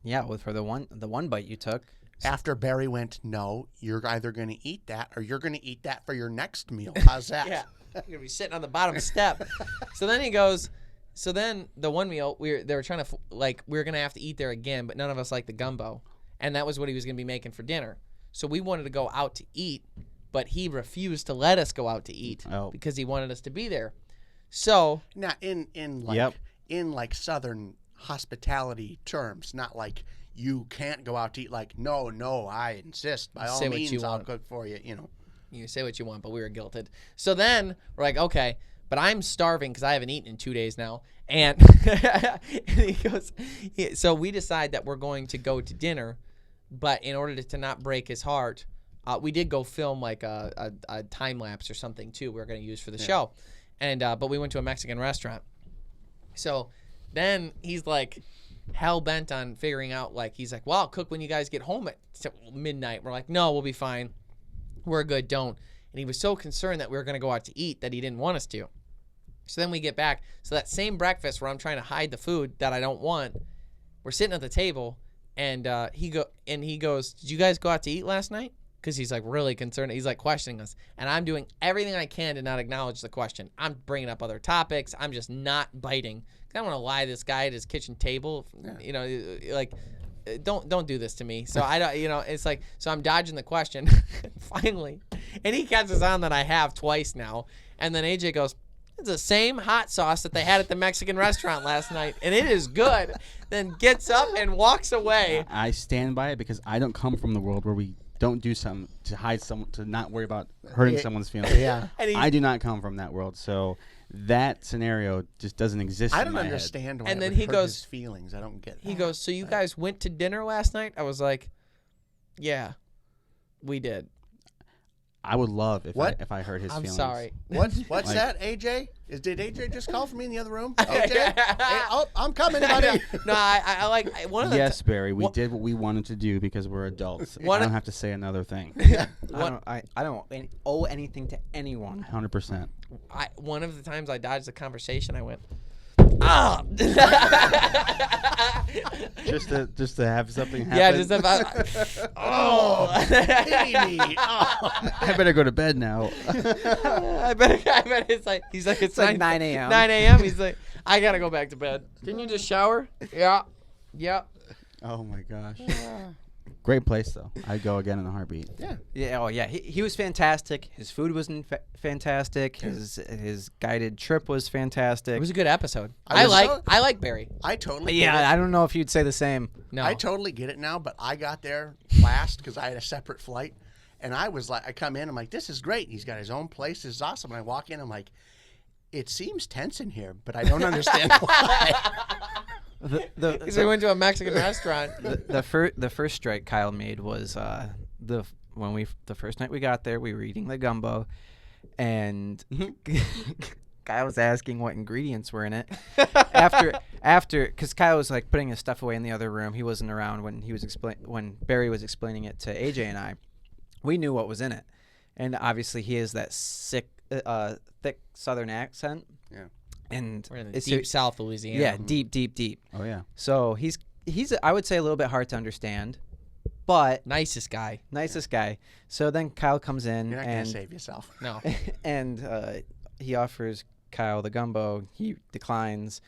S4: Yeah, for the one bite you took.
S3: After Barry went, no, you're either going to eat that or you're going to eat that for your next meal. How's that?
S5: Yeah, you're gonna be sitting on the bottom step. So then he goes. So then the one meal they were trying to we were gonna have to eat there again, but none of us liked the gumbo, and that was what he was gonna be making for dinner. So we wanted to go out to eat, but he refused to let us go out to eat because he wanted us to be there. So
S3: Now, in like Southern hospitality terms, not like you can't go out to eat. Like, no, I insist. By all
S5: Say what you
S3: means, I'll
S5: want.
S3: cook for you.
S5: you say what you want, but we were guilted. So then we're like, okay, but I'm starving because I haven't eaten in 2 days now. And, and he goes, so we decide that we're going to go to dinner, but in order to not break his heart, we did go film like a time lapse or something too. We were going to use for the show, and but we went to a Mexican restaurant. So then he's like hell bent on figuring out he's like, well, I'll cook when you guys get home at midnight. We're like, no, we'll be fine. We're good. Don't. And he was so concerned that we were going to go out to eat that he didn't want us to. So then we get back. So that same breakfast where I'm trying to hide the food that I don't want, we're sitting at the table, and he goes, did you guys go out to eat last night? Because he's like really concerned. He's like questioning us, and I'm doing everything I can to not acknowledge the question. I'm bringing up other topics. I'm just not biting. I don't want to lie to this guy at his kitchen table. Don't do this to me. So I don't, it's like, so I'm dodging the question finally, and he catches on that I have twice now. And then AJ goes, it's the same hot sauce that they had at the Mexican restaurant last night, and it is good. Then gets up and walks away.
S2: I stand by it because I don't come from the world where we don't do something to hide someone, to not worry about hurting someone's feelings.
S3: Yeah.
S5: And
S2: I do not come from that world, so that scenario just doesn't exist.
S3: I
S2: in
S3: don't
S2: my head.
S3: understand why
S5: And
S3: it
S5: then
S3: would
S5: he
S3: hurt
S5: goes-
S3: his feelings. I don't get
S5: He
S3: that.
S5: goes, so you guys went to dinner last night? I was like, yeah, we did.
S2: I would love if
S3: What?
S2: I hurt his
S5: I'm
S2: feelings.
S5: sorry.
S3: What's
S2: Like-
S3: that, AJ? Did AJ just call for me in the other room? AJ? Hey, oh, I'm coming, buddy.
S5: No, I like one of the
S2: Yes, Barry, we
S5: What-
S2: did what we wanted to do because we're adults.
S5: One
S2: I
S5: of-
S2: don't have to say another thing.
S4: I don't owe anything to anyone.
S2: 100%.
S5: one of the times I dodged the conversation, I went, ah.
S2: just to have something happen.
S5: Yeah, just about. Oh.
S3: Pity me. Oh.
S2: I better go to bed now.
S5: I bet it's like he's like it's
S4: like 9 a.m.
S5: 9 a.m. He's like, I gotta go back to bed. Can you just shower? Yeah.
S2: Oh my gosh. Great place though. I'd go again in a heartbeat.
S3: Yeah.
S4: Yeah, oh yeah, he was fantastic. His food was fantastic. His guided trip was fantastic.
S5: It was a good episode.
S3: I
S5: I like Barry.
S3: I totally get
S4: Yeah,
S3: it.
S4: I don't know if you'd say the same.
S5: No.
S3: I totally get it now, but I got there last because I had a separate flight. And I was like, I come in, I'm like, this is great. He's got his own place. This is awesome. And I walk in, I'm like, It seems tense in here, but I don't understand why.
S5: Because we went to a Mexican restaurant.
S4: The first strike Kyle made was the first night we got there, we were eating the gumbo, and Kyle was asking what ingredients were in it. after, because Kyle was like putting his stuff away in the other room. He wasn't around when Barry was explaining it to AJ and I. We knew what was in it, and obviously he has that thick Southern accent.
S3: Yeah.
S5: And we're in the deep South Louisiana.
S4: Yeah, deep.
S2: Oh yeah.
S4: So he's I would say a little bit hard to understand, but
S5: nicest guy.
S4: So then Kyle comes in
S3: You're not
S4: and
S3: gonna save yourself.
S5: No.
S4: and he offers Kyle the gumbo. He declines,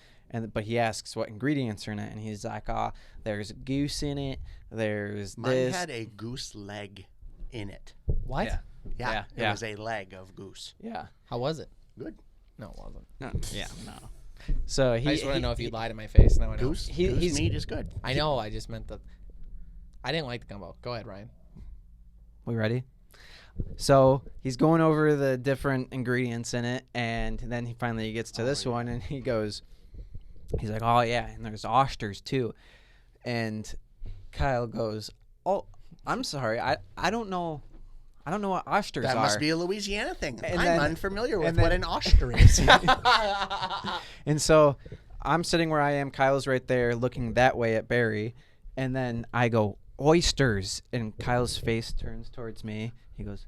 S4: but he asks what ingredients are in it, and he's like, there's goose in it. There's
S3: Mine
S4: this.
S3: had a goose leg in it.
S5: What?
S3: Yeah. It
S4: Yeah.
S3: was a leg of goose.
S4: Yeah.
S5: How was it?
S3: Good.
S5: No, it wasn't.
S4: No. So
S5: I just want to know if you'd lie to my face. Now I know.
S3: Goose meat is good.
S5: I know. I just meant I didn't like the gumbo. Go ahead, Ryan.
S4: We ready? So he's going over the different ingredients in it, and then he finally gets to this one, and he's like, oh yeah, and there's oysters too, and Kyle goes, oh, I'm sorry, I don't know what oysters are.
S3: That must be a Louisiana thing.
S4: And
S3: I'm
S4: then-
S3: unfamiliar with
S4: and
S3: what
S4: then-
S3: an oyster is.
S4: And so I'm sitting where I am. Kyle's right there looking that way at Barry. And then I go, oysters. And Kyle's face turns towards me. He goes,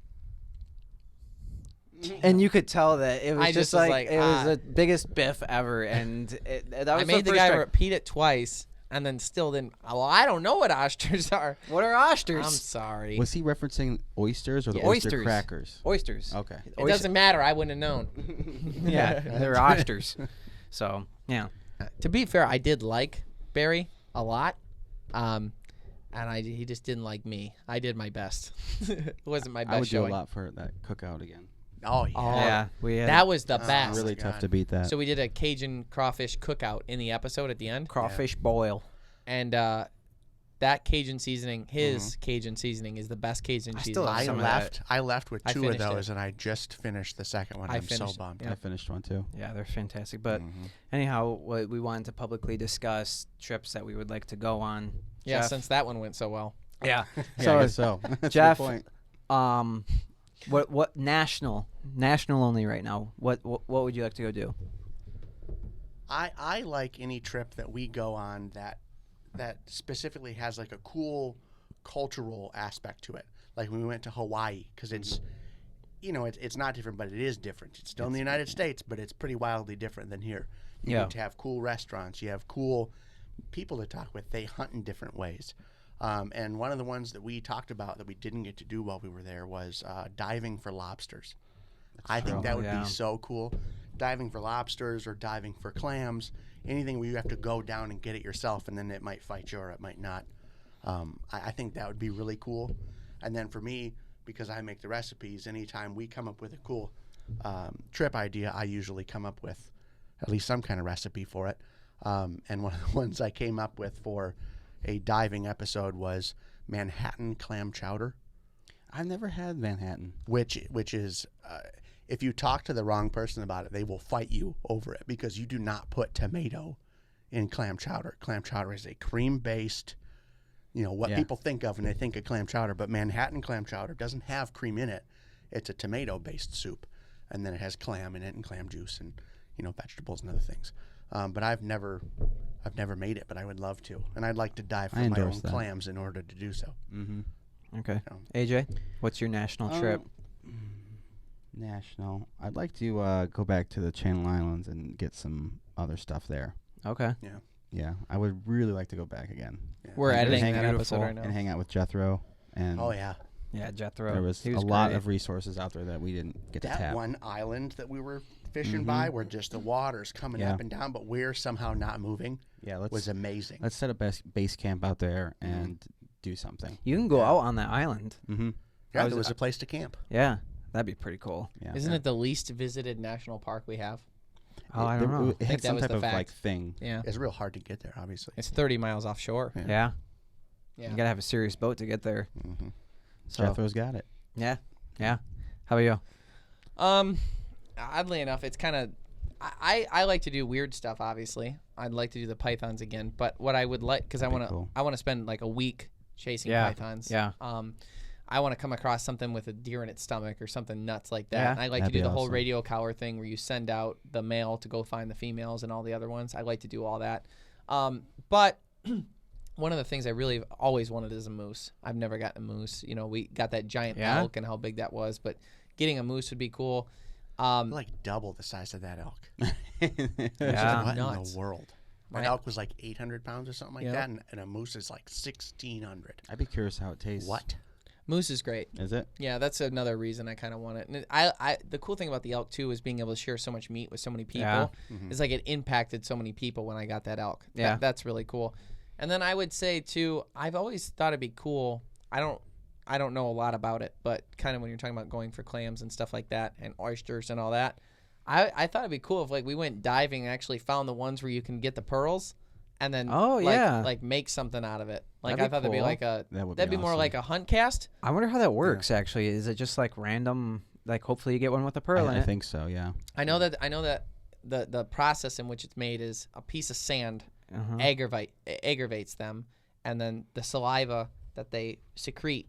S4: and you could tell that it was
S5: I
S4: just
S5: just was
S4: like,
S5: like,
S4: it was the biggest biff ever. And that was
S5: I made the
S4: first
S5: guy
S4: strike.
S5: repeat it twice, and then still didn't. Well, I don't know what oysters are.
S4: What are oysters?
S5: I'm sorry.
S2: Was he referencing oysters or the
S4: Yeah.
S2: oyster
S4: Oysters.
S2: crackers?
S4: Oysters.
S2: Okay.
S5: It doesn't matter. I wouldn't have known.
S4: Yeah, they're oysters. So, yeah.
S5: To be fair, I did like Barry a lot, and he just didn't like me. I did my best. It wasn't my best
S2: I would
S5: showing.
S2: do a lot for that cookout again.
S3: Oh yeah.
S5: Oh,
S4: Yeah, we had
S5: That was the best.
S2: Really
S3: God.
S2: tough to beat that.
S5: So we did a Cajun crawfish cookout in the episode at the end,
S4: crawfish boil.
S5: and that Cajun seasoning, his Cajun seasoning, is the best Cajun
S4: I
S5: seasoning.
S4: still have some of that.
S3: I left with
S5: I
S3: 2 of
S5: finished
S3: those,
S5: it.
S3: and I just finished the second one.
S5: I
S3: I'm so
S5: finished it,
S3: bummed.
S5: yeah.
S2: I finished one too.
S4: Yeah, they're fantastic. But anyhow, we wanted to publicly discuss trips that we would like to go on.
S5: Yeah,
S4: Jeff?
S5: since that one went so well.
S4: Yeah.
S2: Yeah, I guess so. That's a
S4: Jeff,
S2: good point.
S4: What national only right now? What would you like to go do?
S3: I like any trip that we go on that specifically has like a cool cultural aspect to it. Like when we went to Hawaii, because it's, it's not different, but it is different. It's still in the United States, but it's pretty wildly different than here. You
S4: Yeah.
S3: get to have cool restaurants. You have cool people to talk with. They hunt in different ways. And one of the ones that we talked about that we didn't get to do while we were there was diving for lobsters. I think that would
S4: Yeah.
S3: be so cool. Diving for lobsters or diving for clams, anything where you have to go down and get it yourself, and then it might fight you or it might not. I think that would be really cool. And then for me, because I make the recipes, anytime we come up with a cool trip idea, I usually come up with at least some kind of recipe for it. And one of the ones I came up with for a diving episode was Manhattan clam chowder,
S2: I've never had Manhattan.
S3: which is if you talk to the wrong person about it, they will fight you over it because you do not put tomato in clam chowder. Clam chowder is a cream-based, what
S2: Yeah.
S3: people think of when they think of clam chowder, but Manhattan clam chowder doesn't have cream in it. It's a tomato-based soup, and then it has clam in it and clam juice and vegetables and other things. But I've never made it, but I would love to, and I'd like to dive for
S2: I
S3: my own
S2: endorse that.
S3: clams in order to do so.
S2: Mm-hmm.
S4: Okay.
S3: Um,
S4: AJ, what's your national trip?
S2: National. I'd like to go back to the Channel Islands and get some other stuff there.
S4: Okay.
S2: Yeah, I would really like to go back again
S5: We're
S2: Like,
S5: editing
S2: hang
S5: that
S2: out
S5: episode right now.
S2: and hang out with Jethro. And
S3: Oh yeah,
S4: Yeah, Jethro.
S2: there was
S4: He
S2: a lot
S4: great.
S2: of resources out there that we didn't get to
S3: that
S2: tap.
S3: one island that we were fishing by, where just the water's coming
S2: Yeah.
S3: up and down, but we're somehow not moving,
S2: Yeah,
S3: was amazing.
S2: let's set a base camp out there and do something.
S4: You can go out on that island.
S2: Mm-hmm.
S3: Yeah,
S4: was-
S3: there was a place to camp.
S4: Yeah, that'd be pretty cool.
S2: Yeah.
S5: Isn't it the least visited national park we have?
S4: Oh, I don't know.
S2: It
S5: think
S2: had
S5: that
S2: some
S5: was
S2: type
S5: the
S2: of like
S5: fact.
S2: thing.
S5: Yeah.
S3: It's real hard to get there, obviously.
S5: It's 30 miles offshore.
S4: Yeah.
S5: Yeah.
S4: You gotta have a serious boat to get there.
S3: Mm-hmm.
S4: So
S2: Jethro's got it.
S4: yeah. How about you?
S5: Oddly enough, it's kind of I like to do weird stuff. Obviously, I'd like to do the pythons again. But what I would like, because I want to spend like a week chasing pythons.
S4: Yeah.
S5: I want to come across something with a deer in its stomach or something nuts like that.
S4: Yeah.
S5: And I like
S2: That'd
S5: to do
S2: be
S5: the whole
S2: awesome.
S5: radio collar thing where you send out the male to go find the females and all the other ones. I like to do all that. But one of the things I really always wanted is a moose. I've never gotten a moose. You know, we got that giant elk and how big that was, but getting a moose would be cool.
S3: Like double the size of that elk.
S4: Yeah.
S3: What in
S5: Nuts.
S3: the world? That
S5: Right.
S3: elk was like 800 pounds or something like
S5: Yep.
S3: that, and a moose is like 1,600.
S2: I'd be curious how it tastes.
S3: What?
S5: Moose is great.
S2: Is it?
S5: Yeah, that's another reason I kind of want it. And the cool thing about the elk too is being able to share so much meat with so many people.
S4: Yeah.
S5: It's like it impacted so many people when I got that elk.
S4: Yeah.
S5: That's really cool. And then I would say too, I've always thought it'd be cool. I don't know a lot about it, but kind of when you're talking about going for clams and stuff like that and oysters and all that, I thought it'd be cool if like we went diving and actually found the ones where you can get the pearls and then like make something out of it. Like
S4: That'd be
S5: I thought that'd be
S4: cool.
S5: like that'd be more
S2: awesome.
S5: like a hunt cast.
S4: I wonder how that works. Actually, is it just like random? Like hopefully you get one with a pearl in
S2: I
S4: it.
S2: think so. Yeah.
S5: I know that the process in which it's made is a piece of sand
S4: Uh-huh.
S5: aggravates them, and then the saliva that they secrete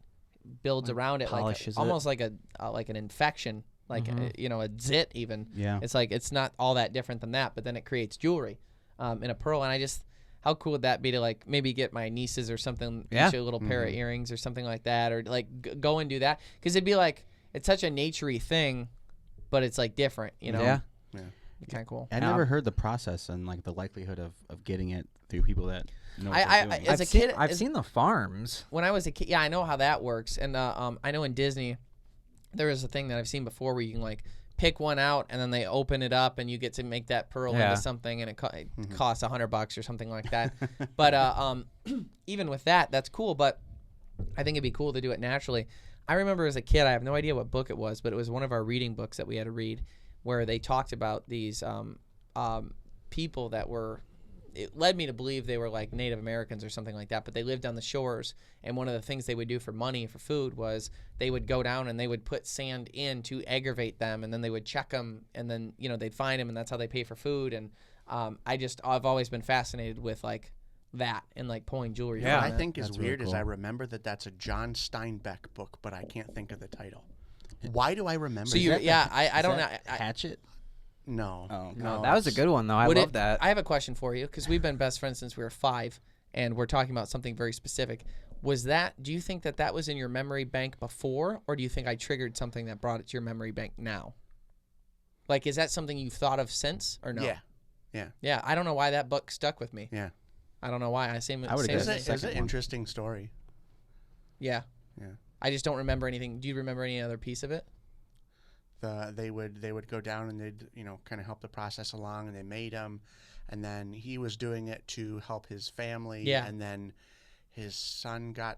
S5: builds around it
S4: polishes it.
S5: almost like an infection, like a zit even.
S2: Yeah.
S5: It's like it's not all that different than that, but then it creates jewelry in a pearl, and I just. How cool would that be to like maybe get my nieces or something, each a little pair of earrings or something like that, or like go and do that? Because it'd be like it's such a naturey thing, but it's like different, you know?
S4: Yeah.
S5: Kind of cool.
S2: I never heard the process and like the likelihood of getting it through people that know what they're doing.
S5: As a kid,
S4: I've seen the farms.
S5: when I was a kid, yeah, I know how that works, and I know in Disney there is a thing that I've seen before where you can like pick one out and then they open it up and you get to make that pearl into something, and it costs $100 or something like that. But even with that, that's cool. But I think it'd be cool to do it naturally. I remember as a kid, I have no idea what book it was, but it was one of our reading books that we had to read, where they talked about these people that were. It led me to believe they were like Native Americans or something like that, but they lived on the shores. And one of the things they would do for money, for food, was they would go down and they would put sand in to aggravate them, and then they would check them, and then they'd find them, and that's how they pay for food. And I've always been fascinated with like that and like pulling jewelry.
S3: Yeah,
S5: from
S3: I
S5: that.
S3: think is
S2: That's really
S3: weird is
S2: cool.
S3: I remember that's a John Steinbeck book, but I can't think of the title. Why do I remember?
S5: So you,
S3: that?
S5: yeah, I don't know.
S2: Hatchet.
S3: No.
S2: Oh, okay.
S3: no.
S4: That was a good one though. I love that.
S5: I have a question for you, because we've been best friends since we were 5, and we're talking about something very specific. Do you think that was in your memory bank before, or do you think I triggered something that brought it to your memory bank now? Like, is that something you've thought of since, or no?
S3: Yeah.
S5: Yeah, I don't know why that book stuck with me.
S3: Yeah.
S5: I don't know why. I
S2: would've
S5: same
S2: guessed
S3: It's
S2: the
S3: an
S2: second one.
S3: interesting story.
S5: Yeah.
S3: Yeah.
S5: I just don't remember anything. Do you remember any other piece of it?
S3: They would go down and they'd kind of help the process along, and they made them, and then he was doing it to help his family.
S5: Yeah.
S3: And then his son got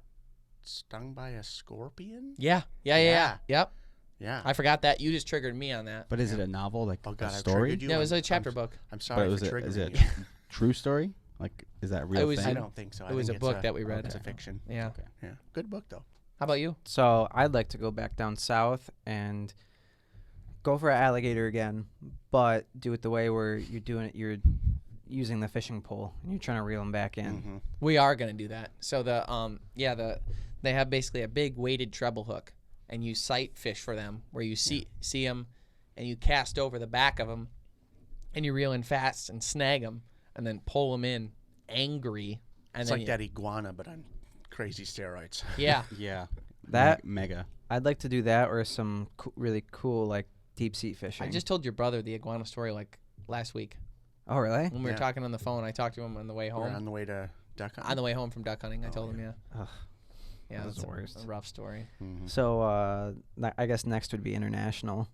S3: stung by a scorpion.
S5: Yeah.
S3: Yeah.
S5: Yep.
S3: Yeah.
S5: I forgot that. You just triggered me on that.
S2: But is it a novel, like
S3: Oh God,
S2: a
S3: I've
S2: story?
S3: triggered you.
S5: Yeah, it was
S3: I'm-
S5: a chapter
S3: I'm-
S5: book.
S3: I'm
S2: But
S3: sorry
S2: was
S3: for
S2: it? Is
S3: triggering
S2: it
S3: you.
S2: true story? Like, is that real
S5: was-
S2: thing?
S3: I don't think so.
S5: It was a book that we read.
S3: It's a fiction.
S5: Yeah.
S2: Okay.
S3: Yeah. Good book though.
S5: How about you?
S4: So I'd like to go back down south and go for an alligator again, but do it the way where you're using the fishing pole and you're trying to reel them back in.
S3: Mm-hmm.
S5: We are going to do that. So they have basically a big weighted treble hook, and you sight fish for them where you see them, and you cast over the back of them, and you reel in fast and snag them, and then pull them in angry. And
S3: It's
S5: then
S3: like that iguana, but on crazy steroids.
S5: Yeah.
S2: Yeah.
S4: That-
S2: mega.
S4: I'd like to do that or some really cool like deep sea fishing.
S5: I just told your brother the iguana story like last week
S4: Oh really?
S5: when we were
S3: Yeah.
S5: talking on the phone. I talked to him on the way
S3: We're
S5: him.
S3: on the way to duck hunting.
S5: On the way home from duck hunting, I told him, yeah.
S4: Ugh,
S5: Yeah,
S4: that's
S5: that's
S4: the worst.
S5: a rough story.
S3: Mhm.
S4: So I guess next would be international.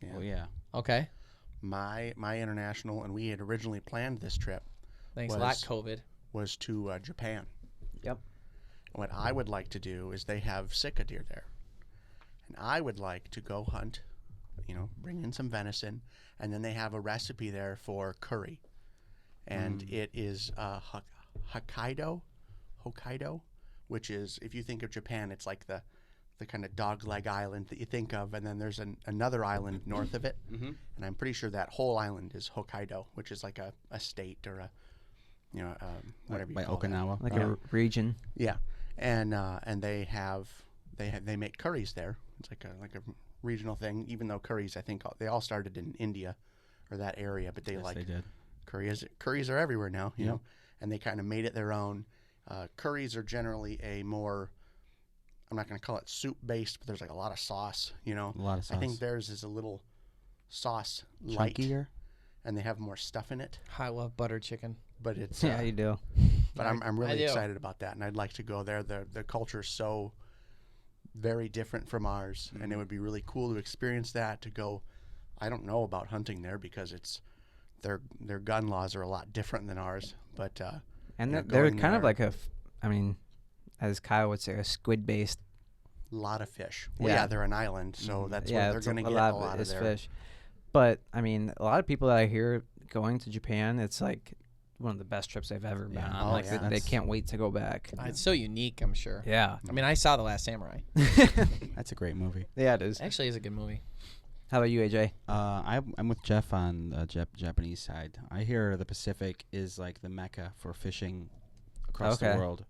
S3: Yeah.
S2: Oh yeah.
S5: Okay.
S3: My international, and we had originally planned this trip,
S5: Thanks a lot, COVID.
S3: was to Japan.
S4: Yep.
S3: What I would like to do is they have sika deer there, and I would like to go hunt, bring in some venison, and then they have a recipe there for curry, and it is Hokkaido, which is, if you think of Japan, it's like the the kind of dogleg island that you think of, and then there's another island north of it, and I'm pretty sure that whole island is Hokkaido, which is like a state or a whatever you
S2: By
S3: call
S2: Okinawa.
S4: Like a region.
S3: that. Yeah, and they make curries there. It's like a regional thing. Even though curries, I think they all started in India or that area, but they
S2: did.
S3: curries are everywhere now, you know, and they kind of made it their own. Curries are generally a more, I'm not going to call it soup based, but there's like a lot of sauce, you know.
S2: A lot of sauce.
S3: I think theirs is a little sauce light,
S2: Chunkier?
S3: and they have more stuff in it.
S5: I love butter chicken.
S3: But it's
S4: Yeah, you do.
S3: but I'm really
S5: do.
S3: excited about that, and I'd like to go there. The culture's so very different from ours, and it would be really cool to experience that. To go, I don't know about hunting there because their gun laws are a lot different than ours, but
S4: And
S3: you know,
S4: they're
S3: going
S4: kind of
S3: there-
S4: like I mean, as Kyle would say, a squid-based.
S3: lot of fish. Well,
S4: Yeah.
S3: yeah, they're an island, so that's
S4: Yeah,
S3: where they're
S4: it's
S3: going to get
S4: lot
S3: a lot
S4: it
S3: of
S4: is
S3: their
S4: fish. But I mean, a lot of people that I hear going to Japan, it's like one of the best trips they've ever been on.
S3: Oh,
S4: Like
S3: yeah.
S4: they can't wait to go back.
S5: It's so unique, I'm sure.
S4: Yeah.
S5: I mean, I saw The Last Samurai.
S2: That's a great movie.
S4: Yeah, it is.
S5: It actually is a good movie.
S4: How about you, AJ?
S2: I'm with Jeff on the Japanese side. I hear the Pacific is like the mecca for fishing across the
S4: Okay.
S2: world.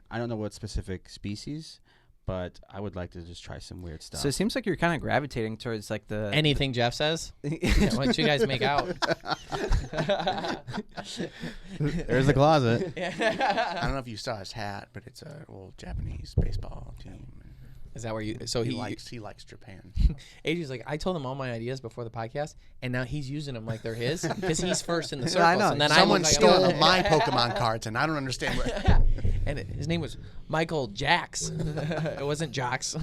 S2: I don't know what specific species, but I would like to just try some weird stuff.
S4: So it seems like you're kind of gravitating towards like the
S5: Anything Jeff says? Yeah, why don't you guys make out?
S2: There's the closet.
S3: I don't know if you saw his hat, but it's a old Japanese baseball team.
S5: Is that where you? So
S3: He
S5: he
S3: likes Japan.
S5: AJ's like, I told him all my ideas before the podcast, and now he's using them like they're his because he's first in the circles.
S4: I know.
S5: And then
S3: Someone
S5: I look like
S3: stole my Pokemon cards, and I don't understand what.
S5: and his name was Michael Jax. It wasn't Jocks.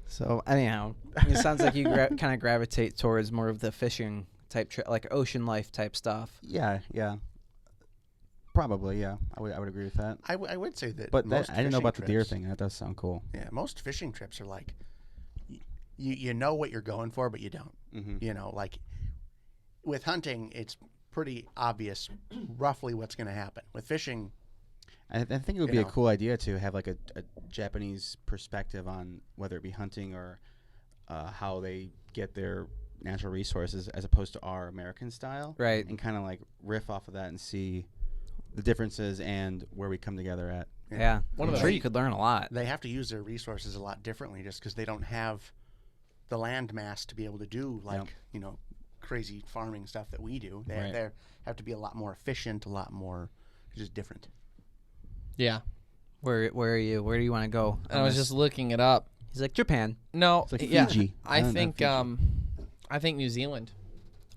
S4: So anyhow, it sounds like you kind of gravitate towards more of the fishing type, like ocean life type stuff.
S2: Yeah. Probably, yeah. I would agree with that.
S3: I would say that.
S2: But
S3: most
S2: I didn't know
S3: fishing
S2: about the deer
S3: trips-
S2: thing. That does sound cool.
S3: Yeah, most fishing trips are like, you know what you're going for, but you don't. You know, like with hunting, it's pretty obvious roughly what's going to happen. With fishing,
S2: I think it would
S3: You
S2: be a
S3: know.
S2: cool idea to have like a Japanese perspective on whether it be hunting or how they get their natural resources as opposed to our American style.
S4: Right.
S2: And kind of like riff off of that and see the differences and where we come together at.
S4: Yeah,
S5: One
S4: I'm
S5: of
S4: sure
S5: the-
S4: you could learn a lot.
S3: they have to use their resources a lot differently just because they don't have the land mass to be able to do like you know crazy farming stuff that we do. They
S2: Right.
S3: they have to be a lot more efficient, a lot more just different.
S5: Yeah.
S4: Where are you? Where do you want to go?
S5: And I was just looking it up.
S4: He's like Japan.
S5: No,
S2: It's like
S5: yeah.
S2: Fiji.
S5: I
S2: Island of
S5: think
S2: Fiji.
S5: I think New Zealand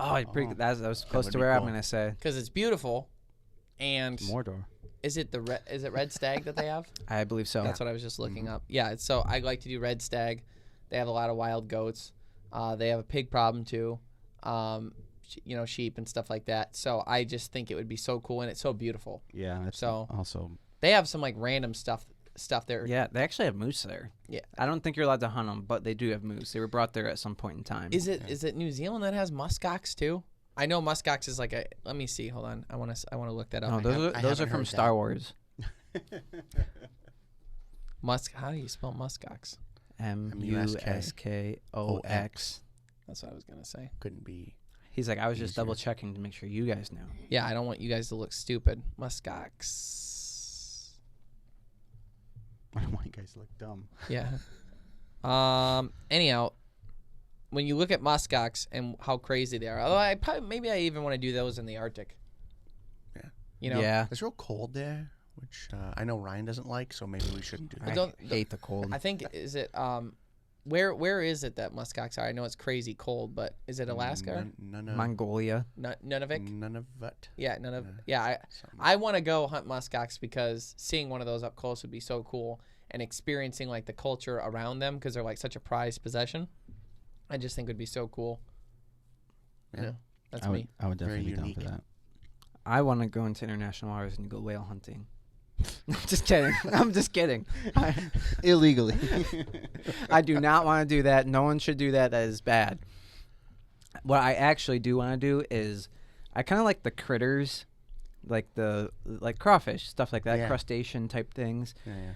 S4: Oh, that was close
S3: would
S4: to
S3: be
S4: where I'm
S3: cool.
S4: gonna say.
S5: because it's beautiful, and
S2: Mordor.
S5: is it red stag that they have?
S4: I believe so.
S5: That's what I was just looking up. Yeah, so I like to do red stag. They have a lot of wild goats. They have a pig problem too. Sheep and stuff like that. So I just think it would be so cool, and it's so beautiful.
S2: Yeah, that's
S5: So-
S2: also
S5: They have some like random stuff there.
S4: Yeah, they actually have moose there.
S5: Yeah.
S4: I don't think you're allowed to hunt them, but they do have moose. They were brought there at some point in time.
S5: Is it New Zealand that has muskox too? I know muskox is like a. Let me see. Hold on. I want to look that up.
S4: No, those
S3: I
S4: are
S3: haven't
S4: from
S3: heard
S4: Star
S3: that.
S4: Wars.
S5: How do you spell muskox?
S4: Muskox.
S5: That's what I was gonna say.
S3: Couldn't be.
S4: He's like, I was just double checking to make sure you guys knew.
S5: Yeah, I don't want you guys to look stupid. Muskox.
S2: I don't want you guys to look dumb.
S5: Yeah. Anyhow, when you look at muskox and how crazy they are, although maybe I even want to do those in the Arctic.
S3: Yeah.
S5: You know.
S4: Yeah.
S3: It's real cold there, which I know Ryan doesn't like, so maybe we shouldn't do
S4: I
S3: that.
S5: don't-
S4: hate the cold.
S5: I think is it where is it that muskox are? I know it's crazy cold, but is it Alaska?
S3: None of
S4: Mongolia.
S5: Nunavik?
S3: none of it.
S5: Yeah, none of.
S3: Yeah.
S5: Yeah, I want to go hunt muskox because seeing one of those up close would be so cool, and experiencing like the culture around them because they're like such a prized possession. I just think would be so cool.
S3: Yeah.
S5: That's
S2: I would,
S5: me.
S2: I would
S3: Very
S2: definitely be down for
S3: unique.
S2: that.
S4: I want to go into international waters and go whale hunting. Just kidding. I'm just kidding.
S2: Illegally.
S4: I do not want to do that. No one should do that. That is bad. What I actually do want to do is I kind of like the critters, like crawfish, stuff like that,
S3: Yeah.
S4: crustacean type things.
S3: Yeah.